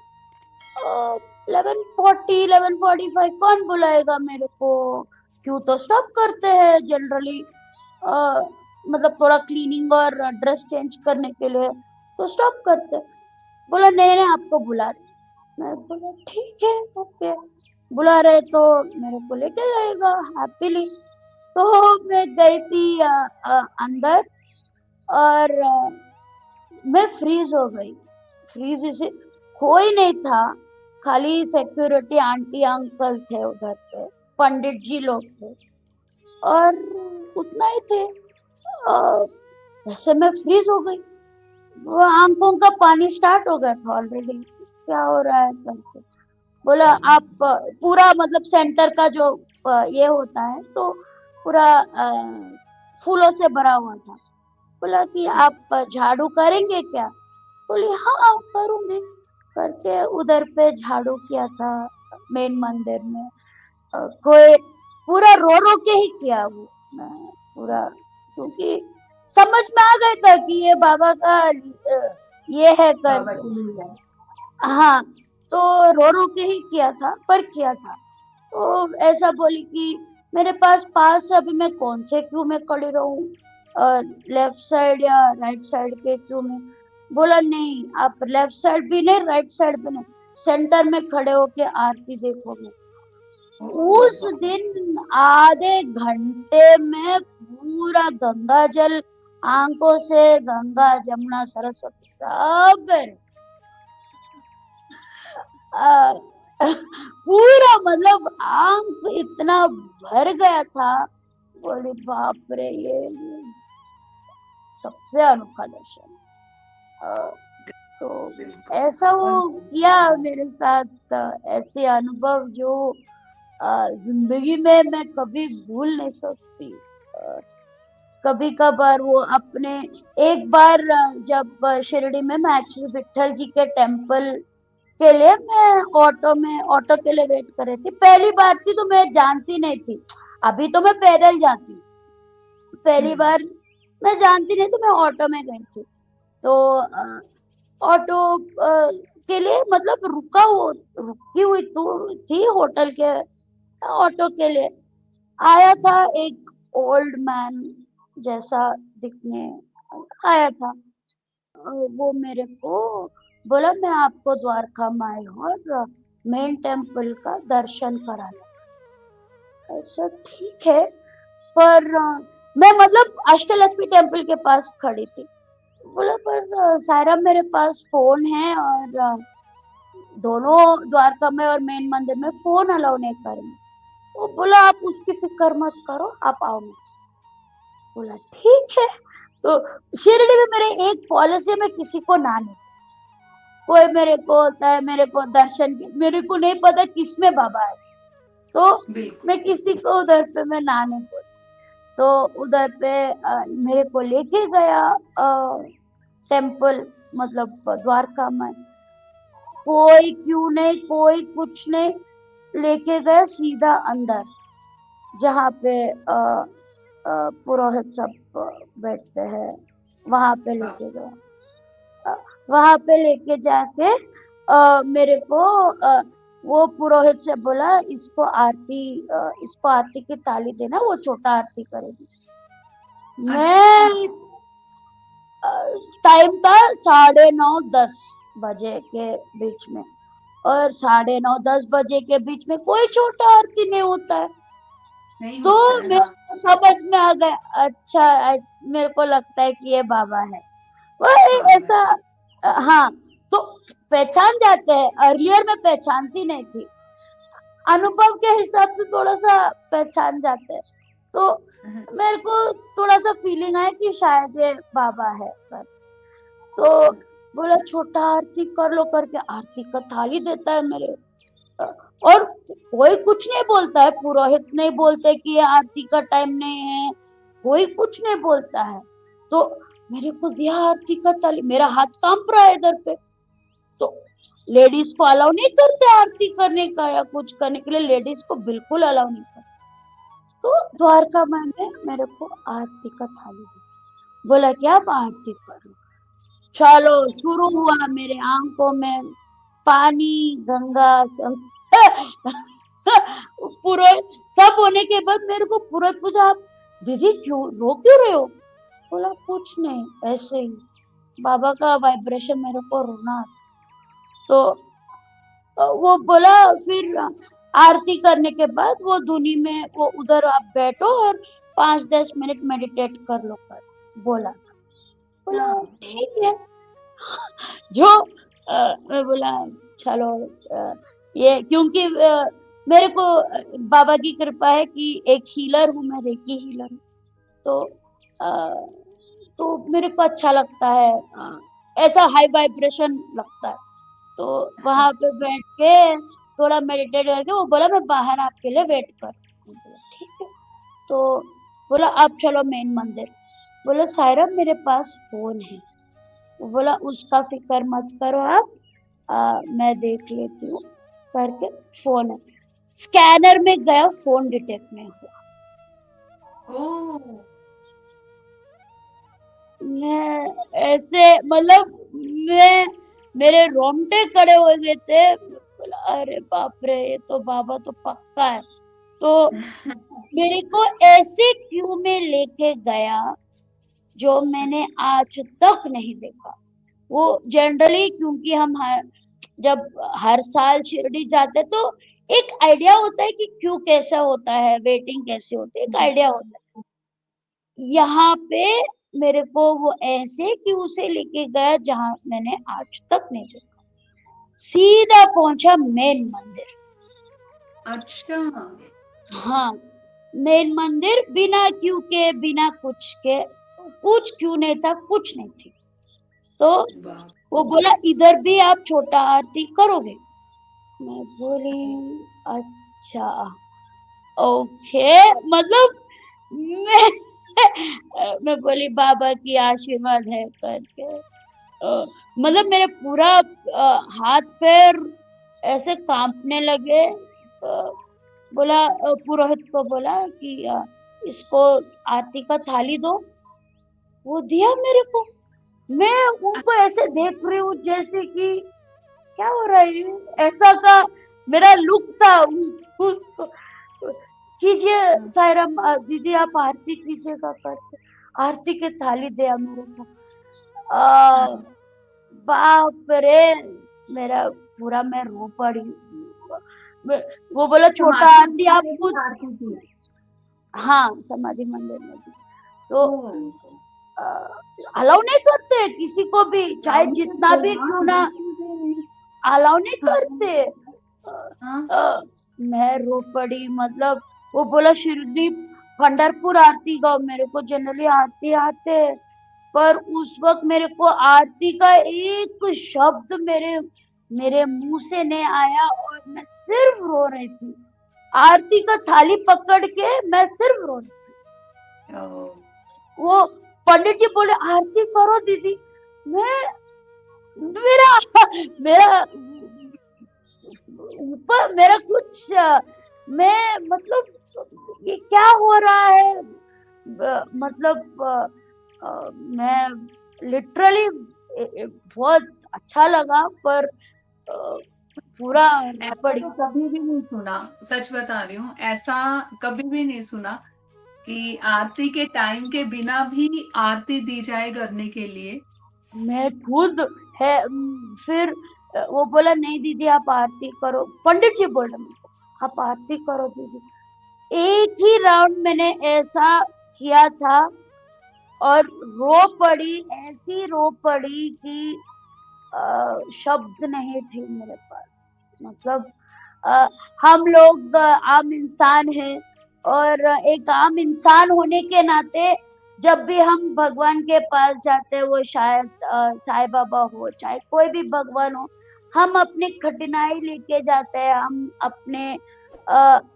11:40 11:45 कौन बुलाएगा मेरे को, क्यों तो स्टॉप करते हैं जनरली, मतलब थोड़ा क्लीनिंग और ड्रेस चेंज करने के लिए तो स्टॉप करते हैं। बोला नहीं नहीं, आपको बुला रहे। मैं बोला ठीक है, ओके, बुला रहे तो मेरे को लेके जाएगा हैप्पीली। तो मैं गई थी अंदर, और मैं फ्रीज हो गई। फ्रीज इसे, कोई नहीं था, खाली सिक्योरिटी आंटी अंकल थे उधर पे, पंडित जी लोग थे, और उतना ही थे। वैसे मैं फ्रीज हो गई, वो आंखों का पानी स्टार्ट हो गया था ऑलरेडी, क्या हो रहा है करके। बोला आप पूरा मतलब सेंटर का जो ये होता है, तो पूरा फूलों से भरा हुआ था। बोला कि आप झाड़ू करेंगे क्या। बोली हाँ करूंगी, करके उधर पे झाड़ू किया था मेन मंदिर में। कोई पूरा रो रो के ही किया वो, पूरा, क्योंकि समझ में आ गया था कि ये बाबा का ये है बाबा करके। की लीला है। हाँ, तो रो रो के ही किया था, पर किया था। तो ऐसा बोली कि मेरे पास है, अभी मैं कौन से क्यू में खड़ी रहूं, लेफ्ट साइड या राइट साइड के क्यू में। बोला नहीं, आप लेफ्ट साइड भी नहीं, राइट साइड भी नहीं, सेंटर में खड़े होके आरती देखोगे। ओ उस दिन आधे घंटे में पूरा गंगा जल आंखों से, गंगा जमुना सरस्वती सब अ, पूरा मतलब आंख इतना भर गया था। बोले बाप रे, ये सबसे अनोखा दर्शन। अ, तो बिल्कुल। ऐसा वो किया मेरे साथ, ऐसे अनुभव जो जिंदगी में मैं कभी भूल नहीं सकती। कभी कभार वो अपने, एक बार जब शिरडी में मैं एक्चुअली विट्ठल जी के टेम्पल के लिए मैं ऑटो के लिए वेट कर रही थी। पहली बार थी तो मैं जानती नहीं थी, अभी तो मैं पैदल जाती हूँ। पहली बार मैं जानती नहीं, तो मैं ऑटो में गई थी। तो ऑटो के लिए मतलब रुकी हुई तो थी होटल के ऑटो के लिए। आया था एक ओल्ड मैन जैसा दिखने आया था। वो मेरे को बोला मैं आपको द्वारका माई और मेन टेम्पल का दर्शन कराना। ऐसा ठीक है, पर मैं मतलब अष्टलक्ष्मी टेम्पल के पास खड़ी थी। बोला पर सायरा मेरे पास फ़ोन है और दोनों द्वारका में और मेन मंदिर में फ़ोन अलाउ नहीं करेंगे। वो बोला आप उसकी फ़िक्र मत करो, आप आओ मेरे साथ। बोला ठीक है। तो शिरडी में मेरे एक पॉलिसी है, मैं किसी को ना नहीं, कोई मेरे को होता है मेरे को दर्शन की मेरे को नहीं पता किसमें बाबा है, तो बिल्कुल। मैं किसी को उधर पे मैं ना नहीं बोलती। तो उधर पे मेरे को लेके गया टेम्पल मतलब द्वारका में। कोई क्यू नहीं, कोई कुछ नहीं, लेके गए सीधा अंदर जहाँ पे पुरोहित सब बैठते हैं, वहां पे वाह। लेके गए। अ, वहां पे लेके जाके मेरे को वो पुरोहित से बोला इसको आरती की थाली देना, वो छोटा आरती करेगी। अच्छा। मैं टाइम था 9:30-10 बजे के बीच में, और 9:30-10 बजे के बीच में कोई छोटा आरती नहीं होता है। नहीं तो होता है, मेरे हाँ। को समझ में आ गया, अच्छा मेरे को लगता है कि ये बाबा है। वो बाबा ऐसा हाँ, तो पहचान जाते हैं, अर्लियर मैं पहचानती नहीं थी, अनुभव के हिसाब से थोड़ा-सा पहचान जाते हैं। तो है। मेरे को थोड़ा-सा फीलिंग आया कि शायद ये बाबा है कर। तो बोला छोटा आरती कर लो, करके आरती का थाली देता है मेरे अ, और कोई कुछ नहीं बोलता है, पुरोहित नहीं बोलते कि ये आरती का टाइम नहीं है, कोई कुछ नहीं बोलता है। तो मेरे को दिया आरती का थाली, मेरा हाथ कांप रहा है इधर पे। तो लेडीज को अलाउ नहीं करते आरती करने का या कुछ करने के लिए, लेडीज को बिल्कुल अलाउ नहीं करते। तो द्वारका माई ने मेरे को आरती का थाली दी, बोला कि आप आरती करो। चलो शुरू हुआ, मेरे आंखों में पानी, गंगा सब पुरोहित सब होने के बाद मेरे को पुरोहित पूछा, आप दीदी क्यों रो क्यों रहे हो? बोला कुछ नहीं, ऐसे ही बाबा का वाइब्रेशन मेरे को रोना आता। तो वो बोला फिर आरती करने के बाद वो धुनी में वो उधर आप बैठो और 5-10 मिनट मेडिटेट कर लो कर बोला। बोला हाँ। ठीक है। जो मैं बोला चलो ये क्योंकि मेरे को बाबा की कृपा है कि एक हीलर हूँ, मैं रेकी हीलर हूँ। तो अ, तो मेरे को अच्छा लगता है, ऐसा हाई वाइब्रेशन लगता है। तो हाँ। वहाँ पे बैठ के थोड़ा मेडिटेट करके वो बोला मैं बाहर आपके लिए वेट कर। मैं बोला ठीक है। तो बोला अब चलो मेन मंदिर। बोला सायरा मेरे पास फ़ोन है। वो बोला उसका फ़िक्र मत करो आप, मैं देख लेती हूँ करके फ़ोन है। स्कैनर में गया, फ़ोन डिटेक्ट नहीं हुआ। ओह। मैं ऐसे मतलब मैं मेरे रोंगटे खड़े हो गए थे। बोला अरे बाप रे! ये तो बाबा तो पक्का है। तो मेरे को ऐसे क्यू में लेके गया जो मैंने आज तक नहीं देखा। वो जनरली क्योंकि हम जब हर साल शिरडी जाते तो एक आइडिया होता है कि क्यू कैसा होता है, वेटिंग कैसी होती है, एक आइडिया होता है। यहाँ पे मेरे को वो ऐसे क्यू से लेके गया जहाँ मैंने आज तक नहीं देखा। सीधा पहुँचा मेन मंदिर। अच्छा। हाँ, मेन मंदिर बिना क्यू के, बिना कुछ के, कुछ क्यू नहीं था, कुछ नहीं थी। तो वाह। वो बोला इधर भी आप छोटा आरती करोगे? मैं बोली अच्छा ओके, मतलब मैं मैं बोली बाबा की आशीर्वाद है करके मतलब मेरे पूरा हाथ पैर ऐसे कांपने लगे। बोला पुरोहित को बोला कि इसको आरती का थाली दो। वो दिया मेरे को। मैं उनको ऐसे देख रही हूँ जैसे कि क्या हो रहा है, ऐसा का मेरा लुक था उसको। कीजिए सायरम, दीदी आप आरती कीजिएगा करके आरती की थाली दिया मेरे को। आ, बाप रे, मेरा पूरा मैं रो पड़ी। मैं- वो बोला छोटा समाधि आरती मंदिर आप में खुद। भी आरती थी? हाँ, समाधि मंदिर में भी। तो ओह, अलाउ नहीं करते किसी को भी, चाहे राहुल जितना करते भी हाँ, क्यों ना, बिल्कुल भी नहीं। अलाउ नहीं हाँ करते। अ, हाँ। मैं रो पड़ी, मतलब वो बोला शिरडी पंढरपुर आरती गाओ, मेरे को जनरली आरती आते हैं, पर उस वक्त मेरे को आरती का एक शब्द मेरे मेरे मुंह से नहीं आया और मैं सिर्फ रो रही थी। आरती का थाली पकड़ के मैं सिर्फ रो रही थी। ओह, वो पंडित जी बोले आरती करो दीदी। मैं मेरा मेरा ऊपर मेरा कुछ मैं मतलब ये क्या हो रहा है, मतलब मैं लिटरली बहुत अच्छा लगा, पर पूरा रो ऐसा पड़ी। तो कभी भी नहीं सुना। सच बता रही हूँ, ऐसा कभी भी नहीं सुना कि आरती के टाइम के बिना भी आरती दी जाए करने के लिए। मैं खुद है फिर वो बोला नहीं दीदी आप आरती करो, पंडित जी बोल रहे मेरे को आप आरती करो दीदी। एक ही राउंड मैंने ऐसा किया था और रो पड़ी, ऐसी रो पड़ी कि शब्द नहीं थे मेरे पास। मतलब अ, हम लोग आम इंसान हैं, और एक आम इंसान होने के नाते जब भी हम भगवान के पास जाते हैं, वो शायद साईं बाबा हो, चाहे कोई भी भगवान हो, हम अपनी कठिनाई लेके जाते हैं, हम अपने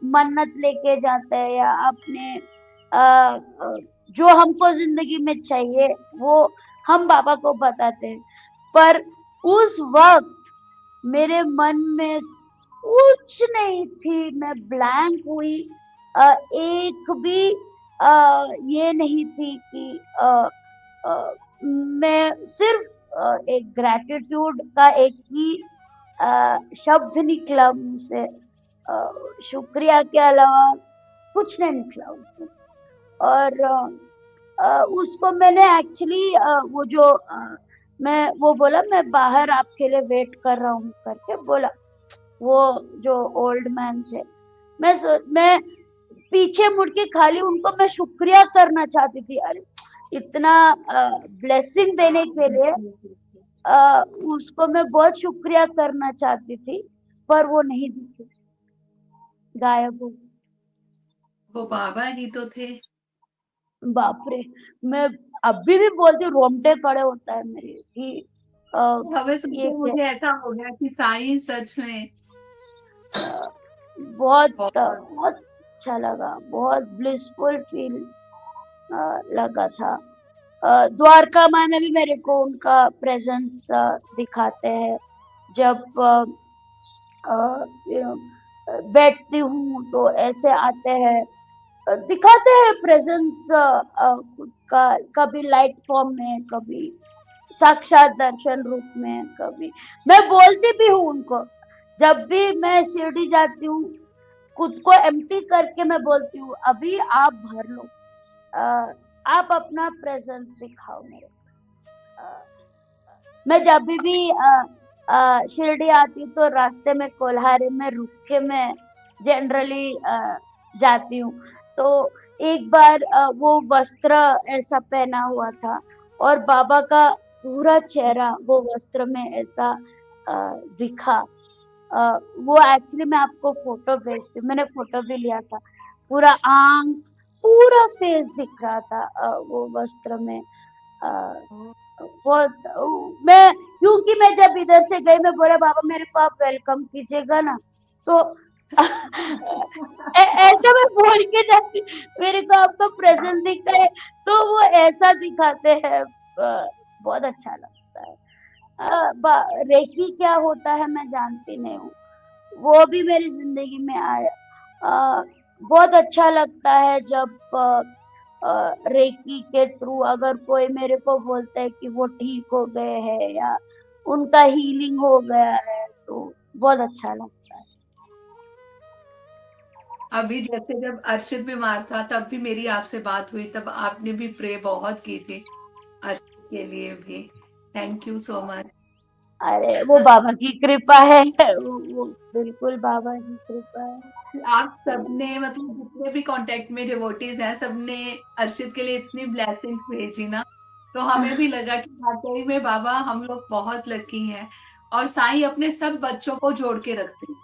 मन्नत लेके जाते हैं, या अपने जो हमको जिंदगी में चाहिए वो हम बाबा को बताते हैं। पर उस वक्त मेरे मन में कुछ नहीं थी, मैं ब्लैंक हुई। एक भी ये नहीं थी कि अ, मैं सिर्फ एक ग्रैटिट्यूड का एक ही शब्द निकला मुझसे, शुक्रिया के अलावा कुछ नहीं निकला उससे। और उसको मैंने एक्चुअली वो जो मैं वो बोला मैं बाहर आपके लिए वेट कर रहा हूँ करके बोला, वो जो ओल्ड मैन थे, मैं पीछे मुड़ के खाली उनको मैं शुक्रिया करना चाहती थी। अरे इतना ब्लेसिंग देने के लिए अ, उसको मैं बहुत शुक्रिया करना चाहती थी, पर वो नहीं दिखे, गायब हो गए। वो बाबा ही तो थे। बाप रे, मैं अभी भी बोलती हूँ, रोंगटे खड़े होता है मेरे कि अ, हमें सुन ये के क्या, मुझे ऐसा हो गया कि साईं सच में बहुत। बहुत अच्छा लगा, बहुत ब्लिसफुल फील लगा था। द्वारका माँ में भी मेरे को उनका प्रेजेंस दिखाते हैं, जब बैठती हूँ तो ऐसे आते हैं, दिखाते हैं प्रेजेंस खुद का, कभी लाइट फॉर्म में, कभी साक्षात दर्शन रूप में, कभी मैं बोलती भी हूँ उनको, जब भी मैं शिरडी जाती हूँ खुद को एम्प्टी करके मैं बोलती हूँ अभी आप भर लो, अ, आप अपना प्रेजेंस दिखाओ मेरे को। मैं जब भी शिरडी आती हूँ तो रास्ते में कोल्हारी में रुक के मैं जनरली जाती हूँ। तो एक बार वो वस्त्र ऐसा पहना हुआ था और बाबा का पूरा चेहरा वो वस्त्र में ऐसा अ, दिखा। वो एक्चुअली मैं आपको फोटो भेजती हूँ, मैंने फोटो भी लिया था। पूरा आंख, पूरा फेस दिख रहा था वो वस्त्र में। अ, बहुत मैं, क्योंकि मैं जब इधर से गई मैं बोला बाबा मेरे को आप वेलकम कीजिएगा ना, तो ऐसा मैं बोल के जाती, मेरे को आपका प्रेजेंस दिखता है, तो वो ऐसा दिखाते हैं, बहुत अच्छा लगता है। रेकी क्या होता है मैं जानती नहीं हूँ, वो भी मेरी जिंदगी में आया। बहुत अच्छा लगता है जब रेकी के थ्रू अगर कोई मेरे को बोलता है कि वो ठीक हो गए हैं या उनका हीलिंग हो गया है, तो बहुत अच्छा लगता है। अभी जैसे जब अर्शित बीमार था तब भी मेरी आपसे बात हुई, तब आपने भी प्रे बहुत की थी अर्शित के लिए भी। Thank you so much. अरे वो बाबा की कृपा है। वो बिल्कुल बाबा की कृपा है। आप सबने मतलब जितने भी कांटेक्ट में डिवोटीज हैं सबने अर्शित के लिए इतनी ब्लेसिंग्स भेजी ना, तो हमें भी लगा कि वाकई में बाबा हम लोग बहुत लकी हैं, और साईं अपने सब बच्चों को जोड़ के रखते हैं,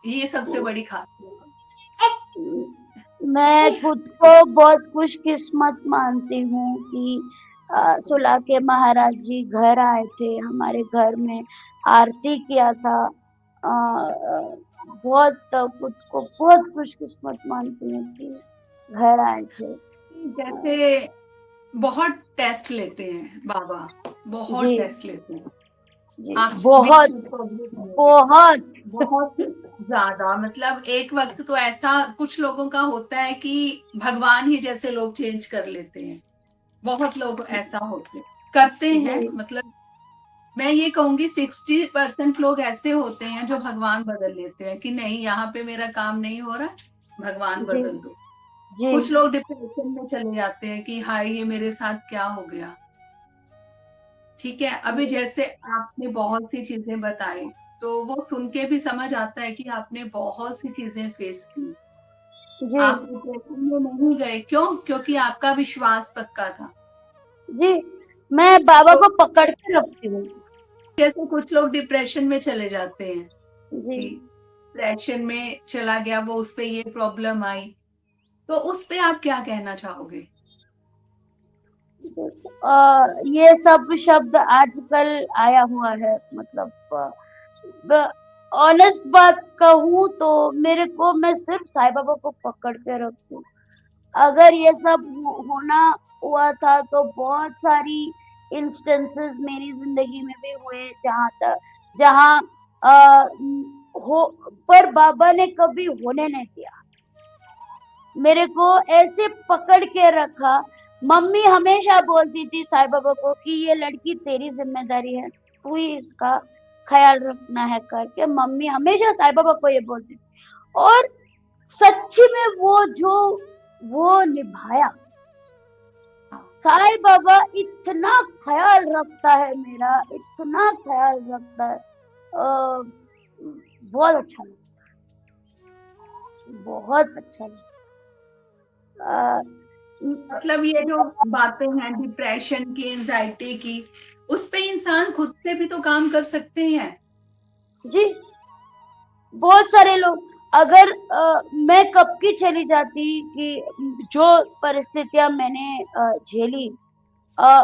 ये सबसे बड़ी खासियत मैं है। खुद को बहुत खुशकिस्मत मानती हूँ कि सुला के महाराज जी घर आए थे, हमारे घर में आरती किया था। बहुत खुद को बहुत खुशकिस्मत मानती हूँ कि घर आए थे। जैसे बहुत टेस्ट लेते हैं बाबा, बहुत जी, टेस्ट लेते हैं। जी, आप भी बहुत, खुद को भी कहोगे, बहुत। बहुत ज्यादा, मतलब एक वक्त तो ऐसा कुछ लोगों का होता है कि भगवान ही जैसे लोग चेंज कर लेते हैं, बहुत लोग ऐसा होते करते हैं, जी, मतलब मैं ये कहूंगी 60% लोग ऐसे होते हैं जो भगवान बदल लेते हैं कि नहीं यहाँ पे मेरा काम नहीं हो रहा, भगवान जी, बदल दो। जी, कुछ लोग डिप्रेशन में चले जाते हैं कि हाय ये मेरे साथ क्या हो गया। ठीक है, अभी जी, जैसे आपने बहुत सी चीजें बताई, तो वो सुन के भी समझ आता है कि आपने बहुत सी चीजें फेस की। जी, आप डिप्रेशन में नहीं गए, क्यों? क्योंकि आपका विश्वास पक्का था। जी, मैं बाबा तो को पकड़ के रखती हूँ। जैसे कुछ लोग डिप्रेशन में चले जाते हैं जी। कि डिप्रेशन में चला गया वो, उस पे ये प्रॉब्लम आई, तो उस पे आप क्या कहना चाहोगे? ये सब शब्द आजकल आया हुआ है, मतलब ऑनेस्ट बात कहूँ तो मेरे को मैं सिर्फ साईं बाबा को पकड़ के रखती हूँ। अगर ये सब होना हुआ था तो बहुत सारी इंस्टेंसेस मेरी जिंदगी में भी हुए जहाँ हो, पर बाबा ने कभी होने नहीं दिया। मेरे को ऐसे पकड़ के रखा। मम्मी हमेशा बोलती थी साईं बाबा को कि ये लड़की तेरी ज़िम्मेदारी है, तू ही इसका ख़्याल रखना है करके मम्मी हमेशा साईं बाबा को ये बोलती थी। और सच्ची में वो निभाया। हाँ, साईं बाबा इतना ख़्याल रखता है मेरा, इतना ख़्याल रखता है। बहुत अच्छा लगता है, बहुत अच्छा लगता है। मतलब ये जो बातें हैं डिप्रेशन की, एंजाइटी की, उस पे इंसान खुद से भी तो काम कर सकते हैं। जी, बहुत सारे लोग अगर मैं कब की चली जाती कि जो परिस्थितियां मैंने झेली, अ,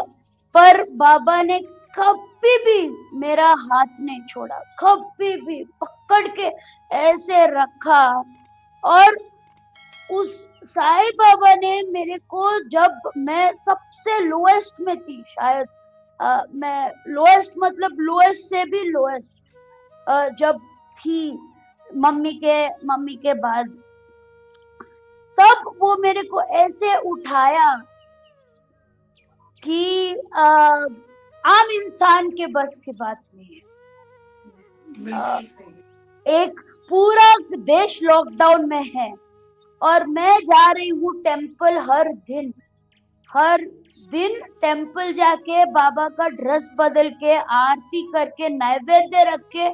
पर बाबा ने कभी भी मेरा हाथ नहीं छोड़ा, कभी भी पकड़ के ऐसे रखा। और उस साईं बाबा ने मेरे को जब मैं सबसे लोएस्ट में थी शायद, मैं लोएस्ट मतलब लोएस्ट से भी लोएस्ट जब थी मम्मी के बाद, तब वो मेरे को ऐसे उठाया कि आम इंसान के बस की बात नहीं है। बिल्कुल सही। एक पूरा देश लॉकडाउन में है और मैं जा रही हूँ टेम्पल हर दिन टेम्पल जाके बाबा का ड्रेस बदल के आरती करके नैवेद्य रख के,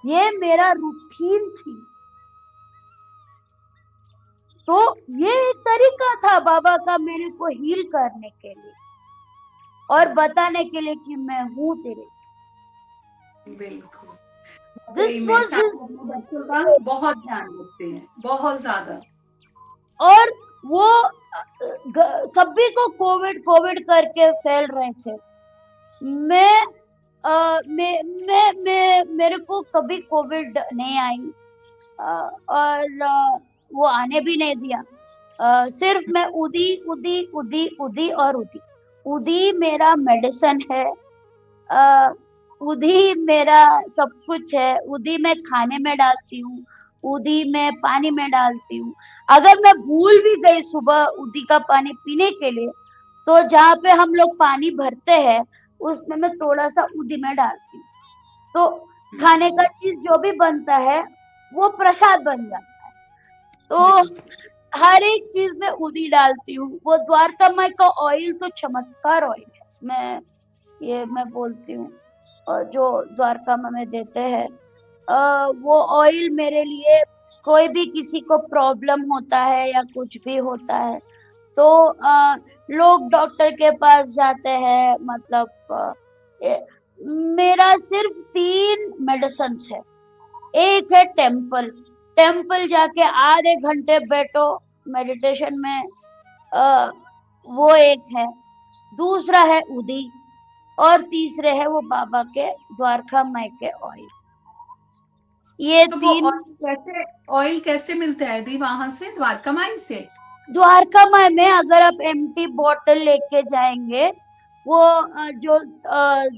ये मेरा रूटीन थी। तो ये एक तरीका था बाबा का मेरे को हील करने के लिए और बताने के लिए कि मैं हूँ तेरे। बिल्कुल, दिस वाकई में वाज सारे हिज। अपने बच्चों का बहुत ध्यान रखते हैं, बहुत ज्यादा। और वो सभी को कोविड कोविड करके फैल रहे थे। मैं मेरे को कभी कोविड नहीं आई, और वो आने भी नहीं दिया। सिर्फ मैं उदी उदी उदी उदी और उदी उदी मेरा मेडिसिन है। अ, उदी मेरा सब कुछ है। उदी मैं खाने में डालती हूँ, उदी मैं पानी में डालती हूँ। अगर मैं भूल भी गई सुबह उदी का पानी पीने के लिए, तो जहाँ पे हम लोग पानी भरते हैं, उसमें मैं थोड़ा-सा उदी में डालती हूँ। तो खाने का चीज़ जो भी बनता है, वो प्रसाद बन जाता है। तो हर एक चीज़ में उदी डालती हूँ। वो द्वारका माई का ऑयल तो चमत्कार ऑयल है। मैं बोलती हूँ जो द्वारका माँ में देते हैं वो ऑयल मेरे लिए कोई भी किसी को प्रॉब्लम होता है या कुछ भी होता है तो लोग डॉक्टर के पास जाते हैं मतलब मेरा सिर्फ 3 मेडिसिन्स है। एक है टेम्पल, टेम्पल जाके आधे घंटे बैठो मेडिटेशन में अ, वो एक है। दूसरा है उदी और तीसरे है वो बाबा के द्वारका माई के ऑयल। ये तो वो 3 ऑयल कैसे मिलता है दी वहां से, द्वारका माई से? द्वारका माई में अगर आप एम्प्टी बॉटल लेके जाएँगे, वो जो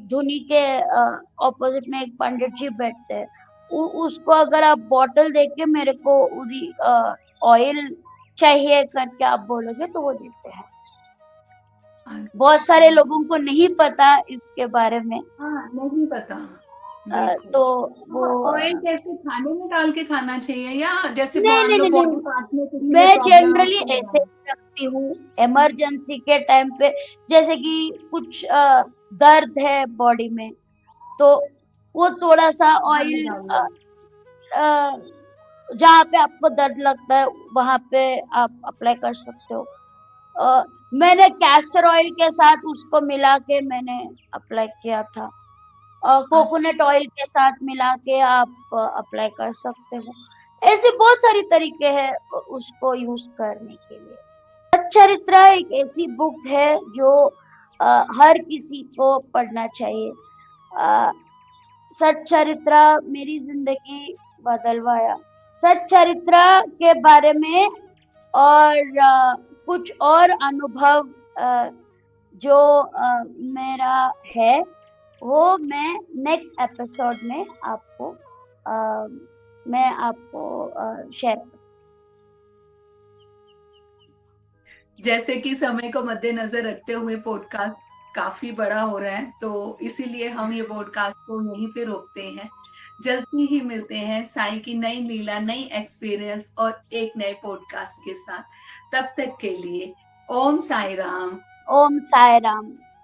धुनी के ऑपोज़िट में एक पंडित जी बैठते हैं, उ उसको अगर आप बॉटल दे के मेरे को उदी ऑयल चाहिए करके आप बोलोगे तो वो देते हैं। बहुत सारे अच्छा। लोगों को नहीं पता इसके बारे में हाँ, नहीं पता। बिल्कुल। तो वो तो ऑयल कैसे खाने में डाल के खाना चाहिए, या जैसे नहीं, मान नहीं, लो नहीं, बॉडी नहीं। पार्ट में किसी में मैं प्रॉब्लम है जनरली तो ऐसे लगाओ? ही रखती हूँ, इमरजेंसी के टाइम पे जैसे कि कुछ दर्द है बॉडी में, तो वो थोड़ा-सा हाँ, ऑयल लगा लो। अ, जहाँ पे आपको दर्द लगता है, वहाँ पे आप अप्लाई कर सकते हो। मैंने कैस्टर ऑयल के साथ उसको मिला के मैंने अप्लाई किया था। कोकोनट अच्छा। ऑयल के साथ मिला के आप अप्लाई कर सकते हो। ऐसे बहुत सारी तरीके हैं उसको यूज़ करने के लिए। सच्चरित्र एक ऐसी बुक है जो हर किसी को पढ़ना चाहिए। अ, सच्चरित्र मेरी ज़िंदगी बदलवाया। सच्चरित्र के बारे में और कुछ और अनुभव जो मेरा है वो मैं नेक्स्ट एपिसोड में आपको अ, मैं आपको शेयर जैसे कि समय को मद्देनजर रखते हुए पॉडकास्ट काफी बड़ा हो रहा है, तो इसीलिए हम ये पॉडकास्ट को यहीं पे रोकते हैं। जल्दी ही मिलते हैं साईं की नई लीला, नई एक्सपीरियंस और एक नए पॉडकास्ट के साथ। तब तक के लिए ओम साई राम। ओम साई राम।